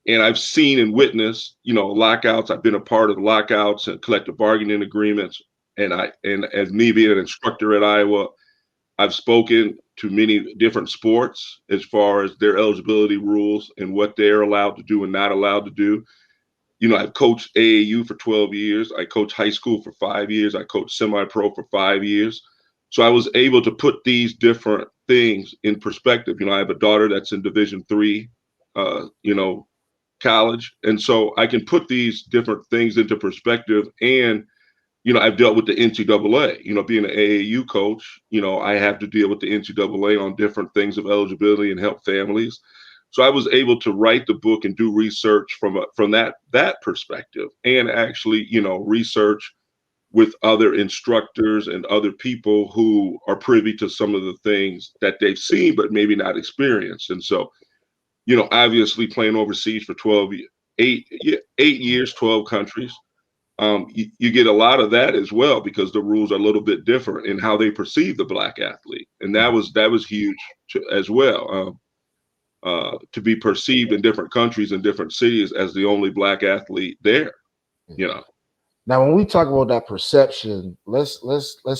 And I've seen and witnessed, lockouts. I've been a part of lockouts and collective bargaining agreements. And as me being an instructor at Iowa, I've spoken to many different sports as far as their eligibility rules and what they're allowed to do and not allowed to do. I've coached AAU for 12 years. I coached high school for 5 years. I coached semi-pro for 5 years. So I was able to put these different things in perspective. I have a daughter that's in Division III, college. And so I can put these different things into perspective. And, I've dealt with the NCAA, being an AAU coach, I have to deal with the NCAA on different things of eligibility and help families. So I was able to write the book and do research from that perspective, and actually, research with other instructors and other people who are privy to some of the things that they've seen, but maybe not experienced. And so, obviously playing overseas for 8 years, 12 countries, you get a lot of that as well, because the rules are a little bit different in how they perceive the Black athlete. And that was huge as well. to be perceived in different countries and different cities as the only black athlete there. You know. Now, when we talk about that perception, let's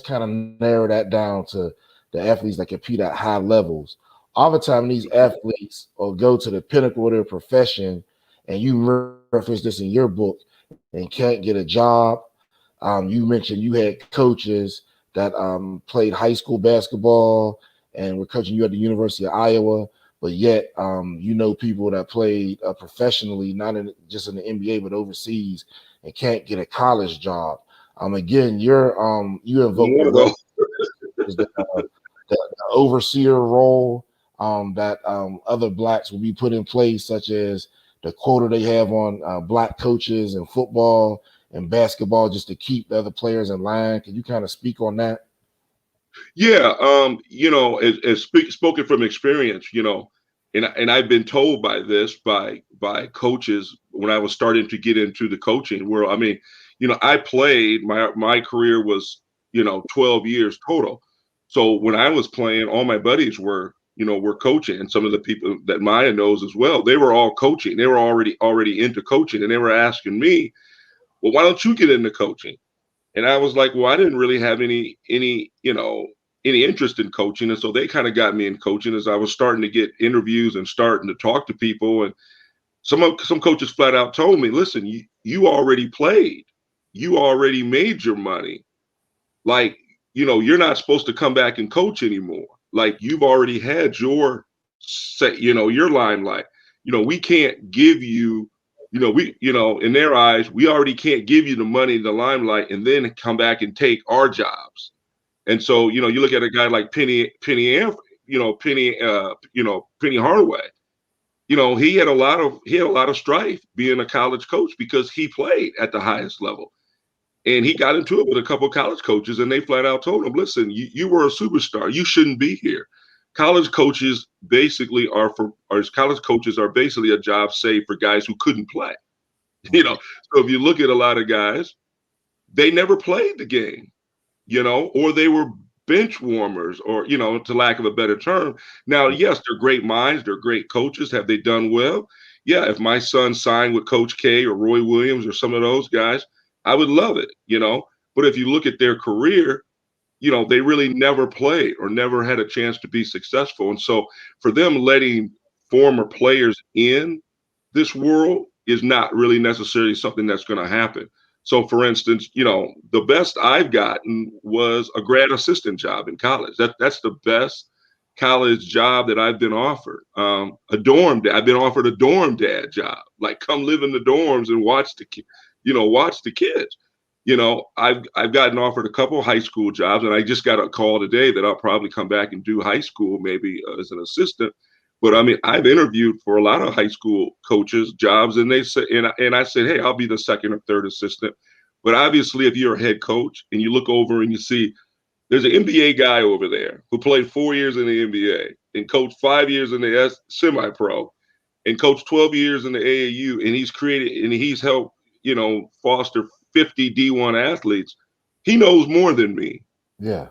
kind of narrow that down to the athletes that compete at high levels. Oftentimes, these athletes will go to the pinnacle of their profession, and you reference this in your book, and can't get a job. You mentioned you had coaches that played high school basketball and were coaching you at the University of Iowa, but yet you know people that played professionally, not just in the NBA, but overseas, and can't get a college job. Again, you invoke One of those. the overseer role that other blacks will be put in place, such as the quota they have on black coaches in football and basketball, just to keep the other players in line. Can you kind of speak on that? Yeah, spoken from experience, and I've been told by this by coaches when I was starting to get into the coaching world. I mean, I played my career was 12 years total. So when I was playing, all my buddies were coaching, and some of the people that Maya knows as well, they were all coaching. They were already into coaching, and they were asking me, well, why don't you get into coaching? And I was like, well, I didn't really have any interest in coaching. And so they kind of got me in coaching as I was starting to get interviews and starting to talk to people. And some coaches flat out told me, listen, you already played. You already made your money. Like, you're not supposed to come back and coach anymore. Like, you've already had your your limelight. We can't give you in their eyes, we already can't give you the money, the limelight, and then come back and take our jobs. And so, you look at a guy like Penny Hardaway. He had a lot of strife being a college coach because he played at the highest level. And he got into it with a couple of college coaches, and they flat out told him, listen, you were a superstar. You shouldn't be here. College coaches basically college coaches are basically a job saved for guys who couldn't play. So if you look at a lot of guys, they never played the game, or they were bench warmers, or, to lack of a better term. Now, yes, they're great minds. They're great coaches. Have they done well? Yeah. If my son signed with Coach K or Roy Williams or some of those guys, I would love it, But if you look at their career, they really never played or never had a chance to be successful. And so for them, letting former players in this world is not really necessarily something that's going to happen. So, for instance, the best I've gotten was a grad assistant job in college. That's the best college job that I've been offered. I've been offered a dorm dad job, like come live in the dorms and watch the kids. I've gotten offered a couple high school jobs, and I just got a call today that I'll probably come back and do high school, maybe as an assistant. But I mean, I've interviewed for a lot of high school coaches jobs, and they said, and I said, hey, I'll be the second or third assistant. But obviously, if you're a head coach and you look over and you see there's an NBA guy over there who played 4 years in the NBA and coached 5 years in the semi-pro and coached 12 years in the AAU, and he's helped, foster 50 D1 athletes. He knows more than me. Yeah.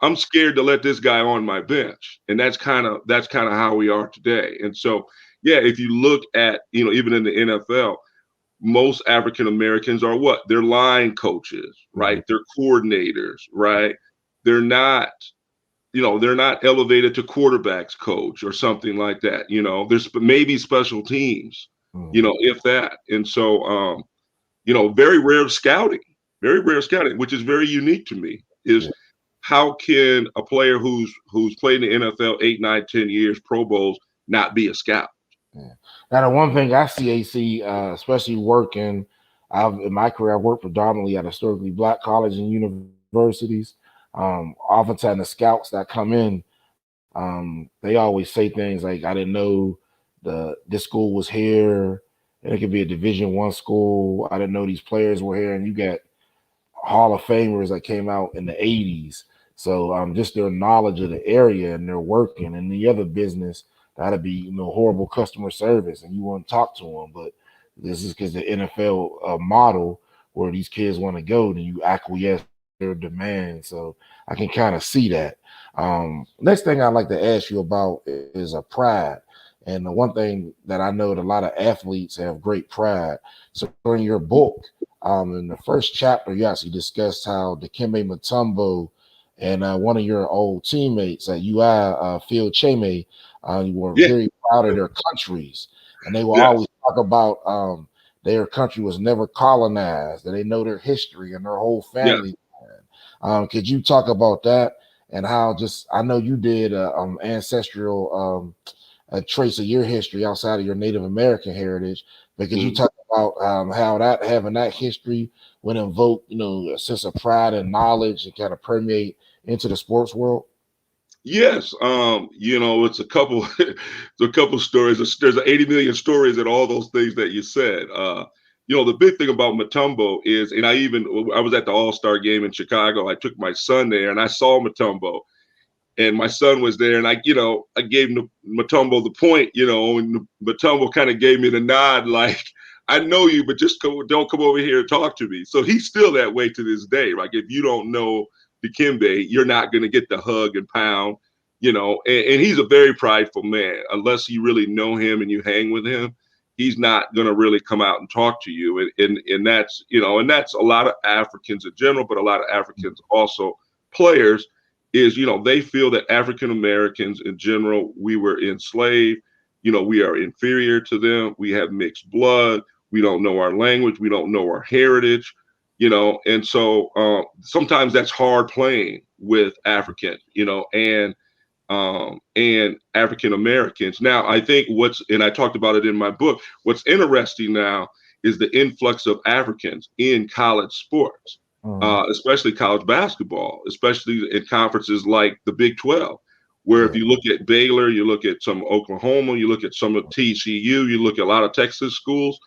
I'm scared to let this guy on my bench. And that's kind of how we are today. And so, yeah, if you look at, even in the NFL, most African Americans are what? They're line coaches, right? They're coordinators, right? They're not elevated to quarterbacks coach or something like that. There's maybe special teams, if that. And so, very rare scouting, which is very unique to me, is how can a player who's played in the NFL 8, 9, 10 years, Pro Bowls, not be a scout? Yeah. Now, the one thing I see, AC, especially working, in my career, I worked predominantly at historically black colleges and universities. Oftentimes, the scouts that come in, they always say things like, "I didn't know this school was here," and it could be a Division I school. I didn't know these players were here, and you got Hall of Famers that came out in the 80s. So just their knowledge of the area and their working and the other business, that'd be horrible customer service, and you want to talk to them. But this is because the NFL model where these kids want to go, then you acquiesce their demand. So I can kind of see that. Next thing I'd like to ask you about is a pride. And the one thing that I know that a lot of athletes have great pride. So in your book, in the first chapter, you actually discussed how Dikembe Mutombo and one of your old teammates at UI, Phil Cheme, you were Yeah. very proud of their countries. And they will Yes. always talk about their country was never colonized, that they know their history and their whole Yeah. family. Could you talk about that and how just, I know you did ancestral a trace of your history outside of your Native American heritage. But could you talk about how that having that history would invoke, a sense of pride and knowledge and kind of permeate into the sports world? Yes, it's a couple, it's a couple stories. There's 80 million stories and all those things that you said. The big thing about Mutombo is, and I was at the All-Star game in Chicago. I took my son there, and I saw Mutombo, and my son was there, and I gave Mutombo the point, and Mutombo kind of gave me the nod, like, I know you, but just don't come over here and talk to me. So he's still that way to this day. Like, if you don't know Dikembe, you're not going to get the hug and pound, and he's a very prideful man. Unless you really know him and you hang with him, he's not going to really come out and talk to you. And that's, and that's a lot of Africans in general, but a lot of Africans also players is, they feel that African Americans in general, we were enslaved, we are inferior to them. We have mixed blood. We don't know our language. We don't know our heritage, and so sometimes that's hard playing with African, and African Americans. Now, I think and I talked about it in my book, what's interesting now is the influx of Africans in college sports, especially college basketball, especially in conferences like the Big 12, where if you look at Baylor, you look at some Oklahoma, you look at some of TCU, you look at a lot of Texas schools,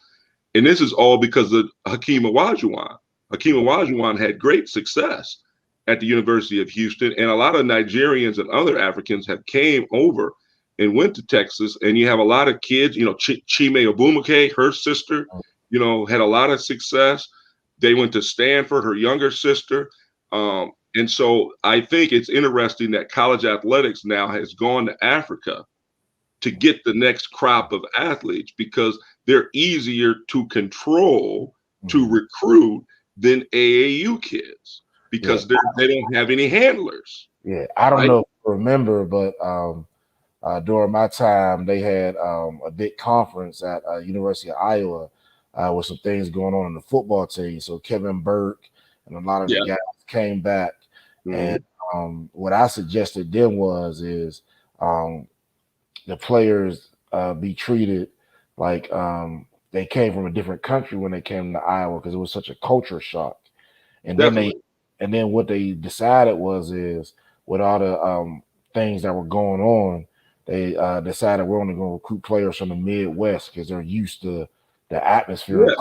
and this is all because of Hakeem Olajuwon. Hakeem Olajuwon had great success at the University of Houston, and a lot of Nigerians and other Africans have came over and went to Texas. And you have a lot of kids, Chime Obumake, her sister, had a lot of success. They went to Stanford, her younger sister. And so I think it's interesting that college athletics now has gone to Africa to get the next crop of athletes because they're easier to control, to recruit than AAU kids because they don't have any handlers. Yeah, I don't know if you remember, but during my time, they had a big conference at University of Iowa with some things going on in the football team. So Kevin Burke and a lot of the guys came back. And what I suggested then is the players be treated like they came from a different country when they came to Iowa because it was such a culture shock. And then what they decided is with all the things that were going on, they decided we're only going to recruit players from the Midwest because they're used to the atmosphere.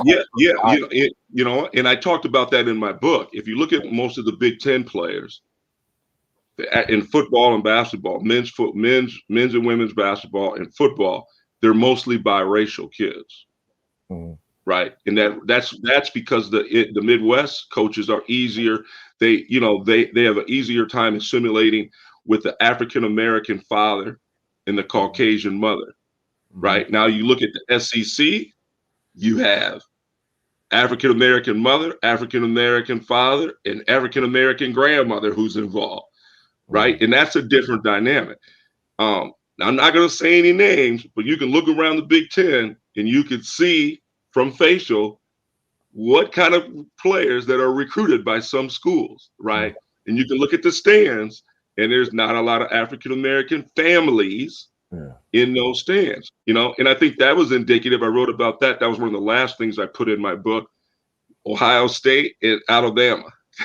And I talked about that in my book. If you look at most of the Big Ten players in football and basketball, men's and women's basketball and football, they're mostly biracial kids. Right. And that's because the Midwest coaches are easier. They have an easier time assimilating with the African American father and the Caucasian mother. Right. Now you look at the SEC, you have African American mother, African American father, and African American grandmother who's involved. Right. And that's a different dynamic. I'm not going to say any names, but you can look around the Big Ten and you can see from facial what kind of players that are recruited by some schools, right? And you can look at the stands and there's not a lot of African American families in those stands, and I think that was indicative. I wrote about that. That was one of the last things I put in my book. Ohio State and Alabama.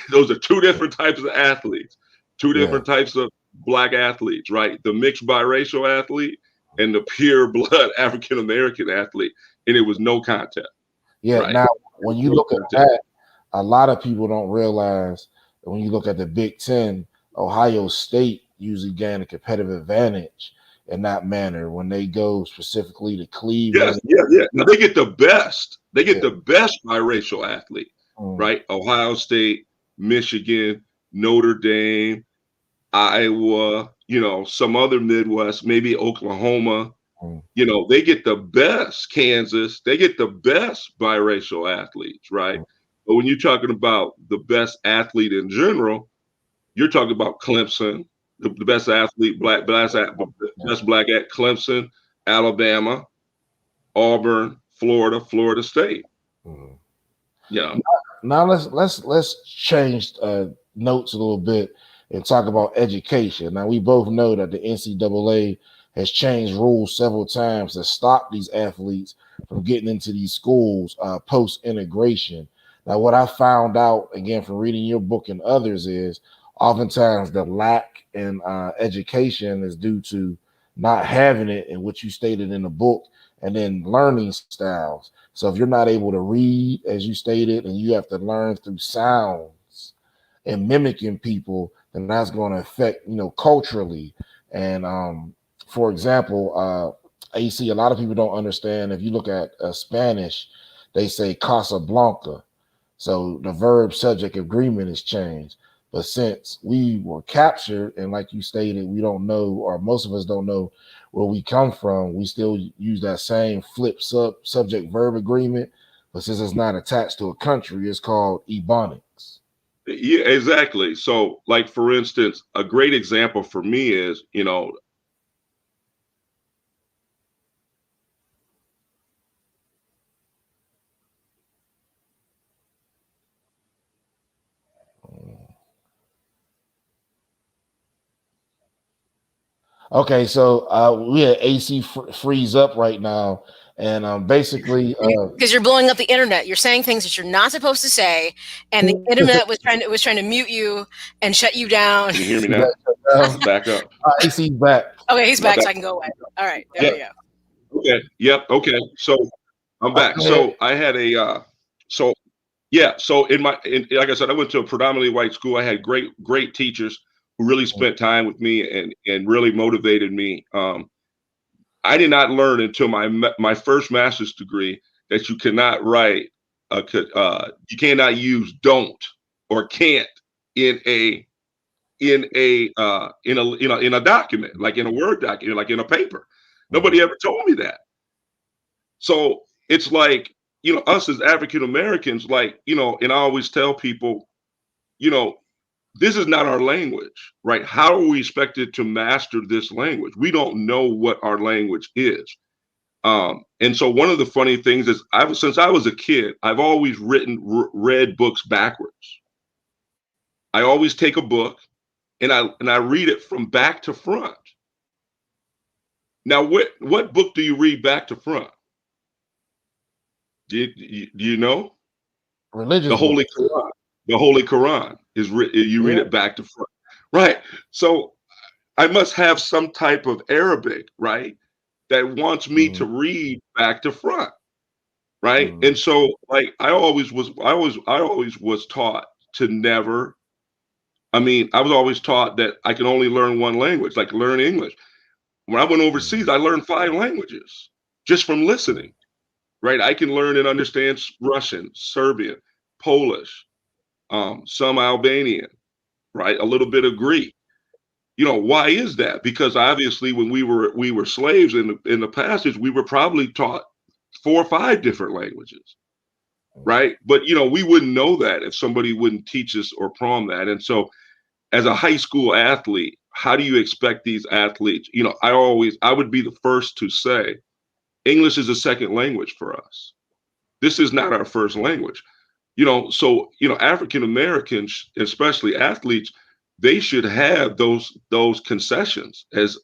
Those are two different types of athletes, two different types of Black athletes, right? The mixed biracial athlete and the pure blood African American athlete. And it was no contest. Yeah. Right? Now, when you look at that, a lot of people don't realize that when you look at the Big Ten, Ohio State usually gain a competitive advantage in that manner when they go specifically to Cleveland. Yeah. Now they get the best. They get the best biracial athlete, right? Ohio State, Michigan, Notre Dame, Iowa, some other Midwest, maybe Oklahoma, Mm. You know, they get the best Kansas, they get the best biracial athletes, right? But when you're talking about the best athlete in general, you're talking about Clemson, the best athlete, best black at Clemson, Alabama, Auburn, Florida State. Mm. Yeah. Now let's change notes a little bit and talk about education. Now we both know that the NCAA has changed rules several times to stop these athletes from getting into these schools post integration. Now, what I found out again from reading your book and others is oftentimes the lack in education is due to not having it in what you stated in the book, and then learning styles. So if you're not able to read, as you stated, and you have to learn through sounds and mimicking people, then that's going to affect, culturally. And for example, you see a lot of people don't understand. If you look at Spanish, they say Casablanca. So the verb subject agreement is changed. But since we were captured, and like you stated, we don't know, or most of us don't know where we come from, we still use that same flip subject verb agreement. But since it's not attached to a country, it's called Ebonics. Yeah, exactly. So, like, for instance, a great example for me is, Okay, so we had AC freeze up right now, and basically, because you're blowing up the internet. You're saying things that you're not supposed to say, and the internet was trying to mute you and shut you down. can you hear me now? Back up. AC's back. Okay, he's back, so I can go away. All right, there we go. Okay. Yep. Okay. So I'm back. So I had so like I said, I went to a predominantly white school. I had great teachers who really spent time with me and really motivated me. I did not learn until my first master's degree that you cannot write you cannot use don't or can't in a document, like in a Word document, like in a paper. Nobody ever told me that. So it's like, us as African Americans, like, and I always tell people, this is not our language, right? How are we expected to master this language? We don't know what our language is. And so one of the funny things is since I was a kid, I've always read books backwards. I always take a book and I read it from back to front. Now, what book do you read back to front? Do you know? Religious The Holy book. Quran. The Holy Quran is you read it back to front, right? So I must have some type of Arabic, right, that wants me to read back to front, right? And so, like, I always was taught to never. I mean, I was always taught that I can only learn one language, like learn English. When I went overseas, I learned 5 languages just from listening, right? I can learn and understand Russian, Serbian, Polish, some Albanian, right? A little bit of Greek. Why is that? Because obviously when we were slaves in the passage, we were probably taught 4 or 5 different languages, right? But we wouldn't know that if somebody wouldn't teach us or prom that. And so as a high school athlete, how do you expect these athletes? I would be the first to say English is a second language for us. This is not our first language. So African Americans, especially athletes, they should have those concessions as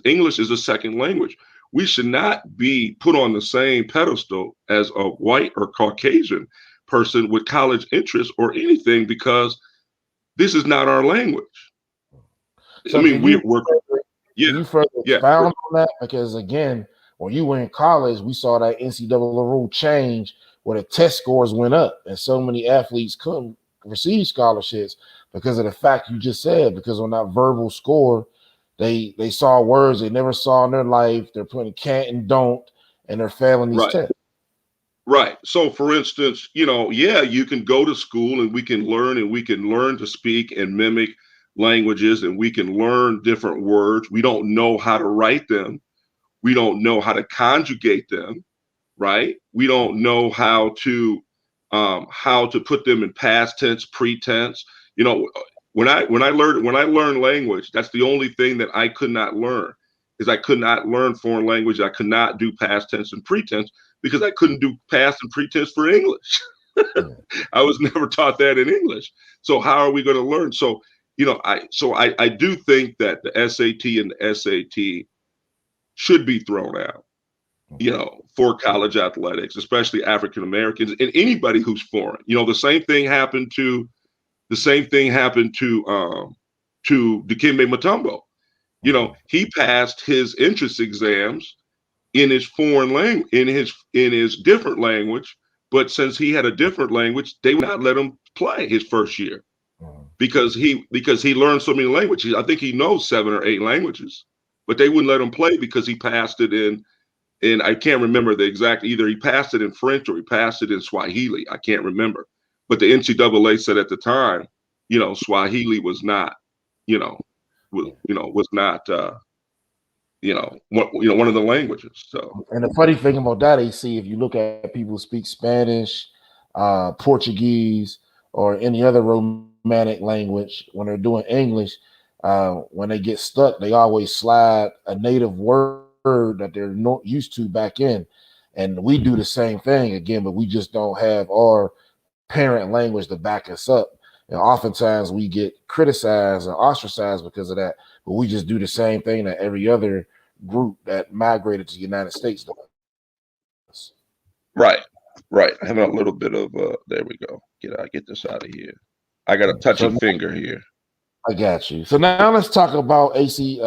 English is a second language. We should not be put on the same pedestal as a white or Caucasian person with college interest or anything, because this is not our language. So I mean, can you further expound on that? Because again, when you were in college, we saw that NCAA rule change where the test scores went up, and so many athletes couldn't receive scholarships because of the fact you just said. Because on that verbal score, they saw words they never saw in their life. They're putting can't and don't, and they're failing these tests. Right. So, for instance, you can go to school and we can learn to speak and mimic languages, and we can learn different words. We don't know how to write them. We don't know how to conjugate them, right? We don't know how to put them in past tense, pretense. You know, when I learned language, that's the only thing that I could not learn, is I could not learn foreign language. I could not do past tense and pretense because I couldn't do past and pretense for English. I was never taught that in English. So how are we going to learn? So, you know, I do think that the SAT and the SAT should be thrown out, you know, for college athletics, especially African Americans and anybody who's foreign. You know, the same thing happened to Dikembe Mutombo. You know, he passed his entrance exams in his foreign language, in his different language, but since he had a different language, they would not let him play his first year because he learned so many languages. I think he knows 7 or 8 languages, but they wouldn't let him play because he passed it in I can't remember the exact, either he passed it in French or he passed it in Swahili. I can't remember. But the NCAA said at the time, you know, Swahili was not, was not one of the languages. So, and the funny thing about that, AC, if you look at people who speak Spanish, Portuguese, or any other romantic language, when they're doing English, when they get stuck, they always slide a native word that they're not used to back in. And we do the same thing again, but we just don't have our parent language to back us up. And oftentimes we get criticized or ostracized because of that, but we just do the same thing that every other group that migrated to the United States does. Right. I have a little bit of there we go. Get this out of here. I got a touch of finger here. I got you. So now let's talk about AC.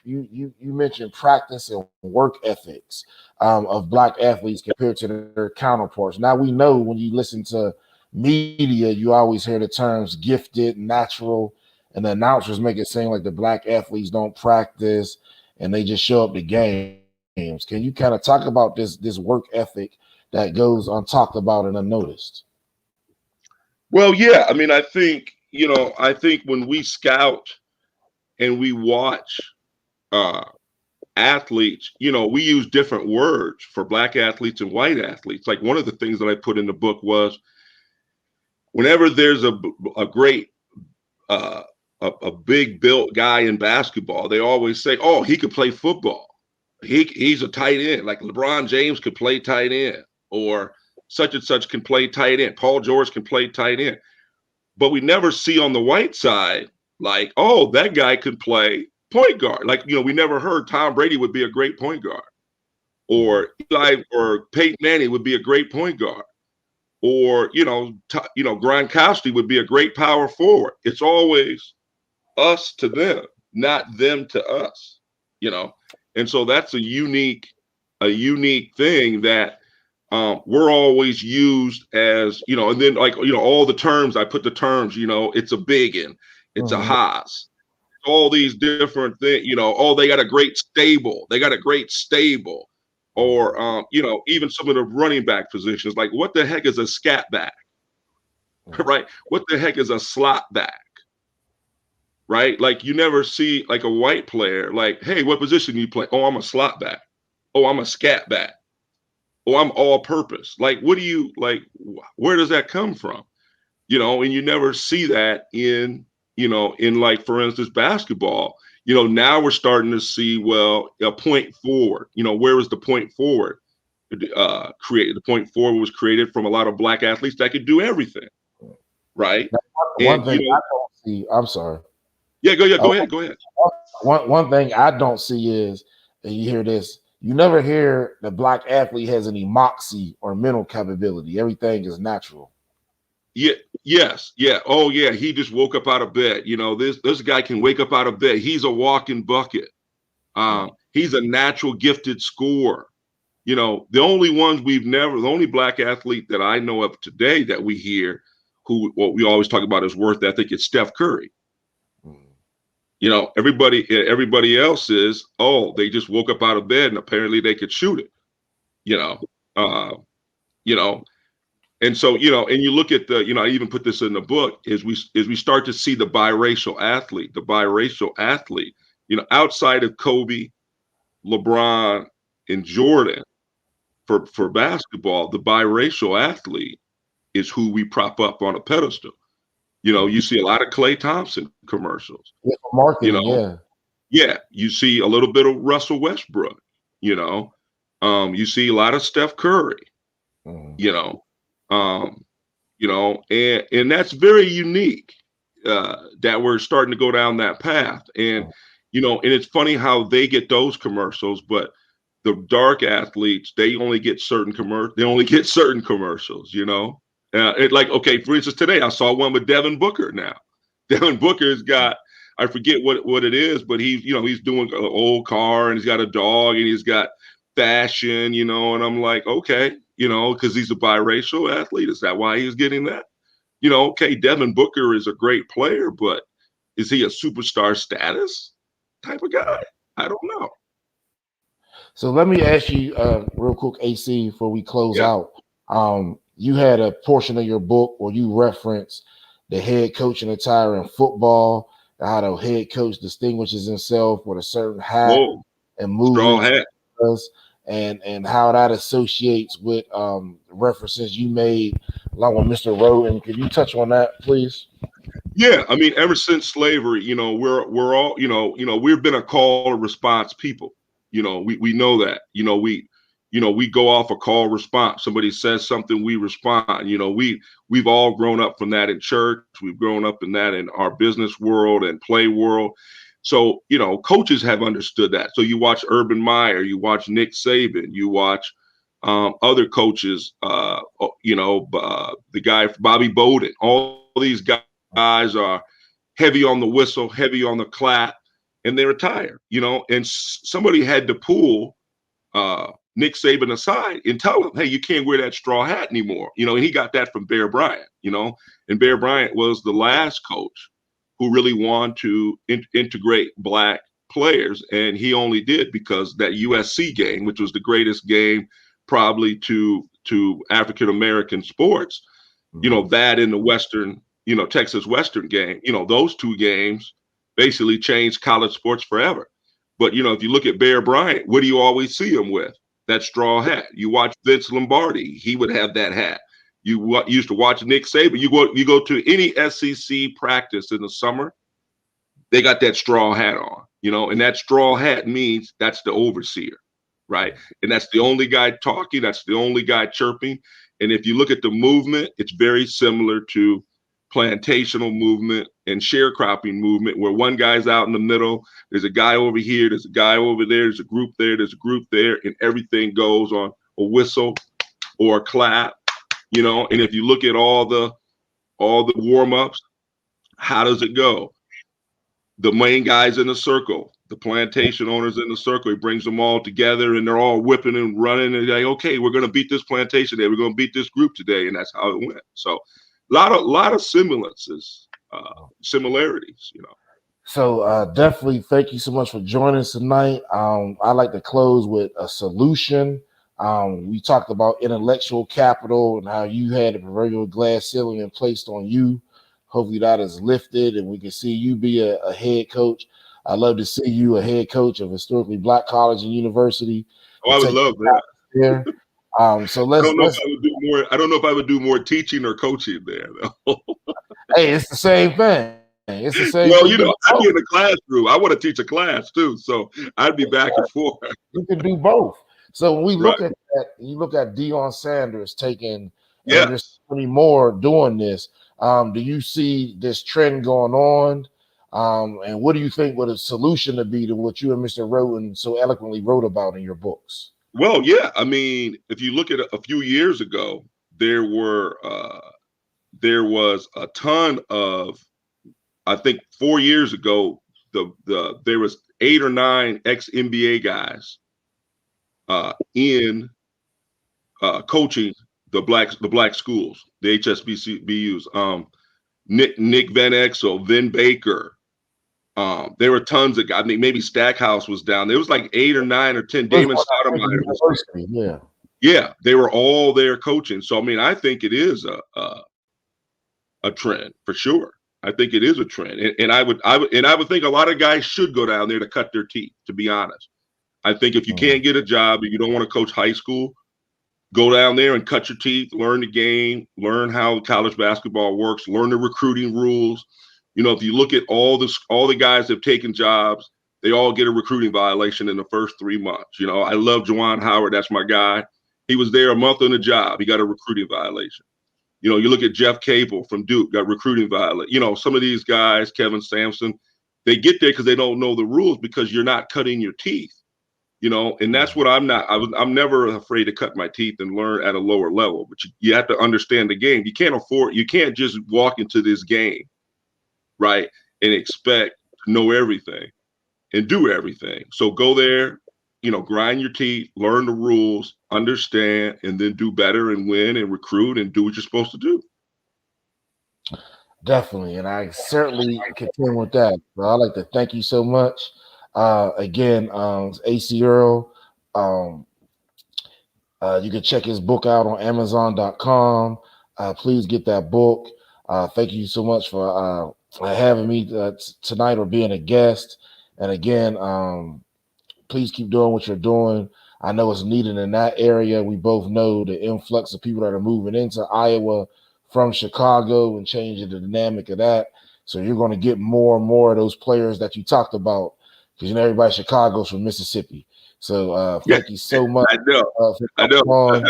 You mentioned practice and work ethics of Black athletes compared to their counterparts. Now we know when you listen to media, you always hear the terms gifted, natural, and the announcers make it seem like the Black athletes don't practice and they just show up to games. Can you kind of talk about this work ethic that goes untalked about and unnoticed? Well, yeah. I mean, I think when we scout and we watch athletes, we use different words for Black athletes and white athletes. Like one of the things that I put in the book was whenever there's a great a big built guy in basketball, they always say, "Oh, he could play football. He's a tight end. Like LeBron James could play tight end, or such and such can play tight end. Paul George can play tight end." But we never see on the white side, like, "Oh, that guy could play point guard." Like, we never heard Tom Brady would be a great point guard, or Eli or Peyton Manning would be a great point guard, or Gronkowski would be a great power forward. It's always us to them, not them to us. And so that's a unique thing that we're always used as, and then all the terms, I put the terms, it's a biggin, it's a Haas, all these different things, they got a great stable. Or, even some of the running back positions, like what the heck is a scat back, right? What the heck is a slot back, right? Like you never see like a white player, like, "Hey, what position you play?" "Oh, I'm a slot back." "Oh, I'm a scat back." "Oh, I'm all purpose." Like, what do you like? Where does that come from? And you never see that in like, for instance, basketball. Now we're starting to see, well, a point forward. Where was the point forward created? The point forward was created from a lot of Black athletes that could do everything, right? One thing I don't see. I'm sorry. Yeah, go ahead. One thing I don't see is, and you hear this, you never hear the Black athlete has any moxie or mental capability. Everything is natural. Yeah. Yes. Yeah. Oh, yeah. He just woke up out of bed. This guy can wake up out of bed. He's a walking bucket. He's a natural gifted scorer. The only Black athlete that I know of today that we hear what we always talk about is worth ethic, it's Steph Curry. Everybody else is, oh, they just woke up out of bed and apparently they could shoot it. And so, and you look at I even put this in the book, as we start to see the biracial athlete, outside of Kobe, LeBron and Jordan for basketball, the biracial athlete is who we prop up on a pedestal. You know, you see a lot of Klay Thompson commercials. Yeah, for marketing, You know, yeah, you see a little bit of Russell Westbrook. You know, you see a lot of Steph Curry. Mhm. You know, um, and that's very unique that we're starting to go down that path. And and it's funny how they get those commercials, but the dark athletes, they only get certain commercials. Like, okay, for instance, today I saw one with Devin Booker. Now Devin Booker's got, I forget what it is, but he's doing an old car, and he's got a dog, and he's got fashion, and I'm like, okay, because he's a biracial athlete. Is that why he's getting that? Okay, Devin Booker is a great player, but is he a superstar status type of guy? I don't know. So let me ask you real quick, AC, before we close Yeah. out. You had a portion of your book where you reference the head coaching attire in football, how the head coach distinguishes himself with a certain hat and straw movement hat, and how that associates with references you made along with Mr. Roden. Could you touch on that, please? Yeah, I mean, ever since slavery, we're all, we've been a call and response people. We know that. We go off a call response. Somebody says something, we respond. We've all grown up from that in church. We've grown up in that in our business world and play world. So, coaches have understood that. So you watch Urban Meyer, you watch Nick Saban, you watch other coaches, the guy Bobby Bowden, all these guys are heavy on the whistle, heavy on the clap, and they retire, and somebody had to pull Nick Saban aside and tell him, hey, you can't wear that straw hat anymore. And he got that from Bear Bryant, and Bear Bryant was the last coach who really wanted to integrate Black players. And he only did because that USC game, which was the greatest game probably to African-American sports, that in the Western, Texas Western game, those two games basically changed college sports forever. But, if you look at Bear Bryant, what do you always see him with? That straw hat. You watch Vince Lombardi, he would have that hat. You used to watch Nick Saban. You go to any SEC practice in the summer, they got that straw hat on, and that straw hat means that's the overseer, right? And that's the only guy talking. That's the only guy chirping. And if you look at the movement, it's very similar to plantational movement and sharecropping movement, where one guy's out in the middle, there's a guy over here, there's a guy over there, there's a group there, there's a group there, and everything goes on a whistle or a clap, and if you look at all the warm-ups, how does it go? The main guys in the circle, the plantation owners in the circle, he brings them all together, and they're all whipping and running, and they're like, okay, we're going to beat this plantation today, we're going to beat this group today, and that's how it went. So a lot of similarities. So definitely thank you so much for joining us tonight. I'd like to close with a solution. We talked about intellectual capital and how you had a proverbial glass ceiling and placed on you. Hopefully that is lifted and we can see you be a head coach. I'd love to see you a head coach of historically Black college and university. Oh, I would love that. There. So I don't know if I would do more teaching or coaching there, though. Hey, it's the same thing. It's the same well, thing. I'd be in the classroom. I want to teach a class too, so I'd be back and forth. You can do both. So when we look at that, you look at Deion Sanders taking, and there's so many more doing this. Do you see this trend going on? And what do you think would a solution to be to what you and Mr. Roden so eloquently wrote about in your books? Well, yeah. I mean, if you look at a few years ago, there was a ton of, I think 4 years ago, there was 8 or 9 ex-NBA guys in coaching the black schools, the HSBCUs. Nick Van Exel, Vin Baker. There were tons of guys. I mean, maybe Stackhouse was down. There was like 8 or 9 or 10. Damon Stoudemire was there. Yeah, they were all there coaching. So I mean, I think it is a trend for sure. I think it is a trend, and I would think a lot of guys should go down there to cut their teeth. To be honest, I think if you can't get a job and you don't want to coach high school, go down there and cut your teeth, learn the game, learn how college basketball works, learn the recruiting rules. You know, if you look at all the guys that have taken jobs, they all get a recruiting violation in the first 3 months. You know, I love Jamar Harp. That's my guy. He was there a month on the job. He got a recruiting violation. You know, you look at Jeff Cable from Duke, got recruiting violation. You know, some of these guys, Kevin Sampson, they get there because they don't know the rules because you're not cutting your teeth. You know, and that's what I'm not. I'm never afraid to cut my teeth and learn at a lower level. But you have to understand the game. You can't just walk into this game, right, and expect to know everything and do everything. So go there, you know, grind your teeth, learn the rules, understand, and then do better and win and recruit and do what you're supposed to do. Definitely, and I certainly contend with that. So I'd like to thank you so much. Again, AC Earl. You can check his book out on Amazon.com. Please get that book. Thank you so much for having me tonight or being a guest. And again, please keep doing what you're doing. I know it's needed in that area. We both know the influx of people that are moving into Iowa from Chicago and changing the dynamic of that. So you're going to get more and more of those players that you talked about, because you know everybody in Chicago's from Mississippi. So thank you so much. I know.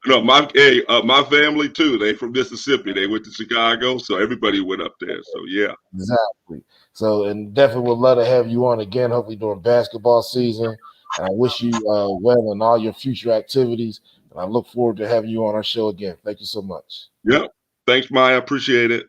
No, my family too. They from Mississippi. They went to Chicago, so everybody went up there. So yeah, exactly. So and definitely would love to have you on again. Hopefully during basketball season. And I wish you well in all your future activities. And I look forward to having you on our show again. Thank you so much. Yeah. Thanks, Maya. Appreciate it.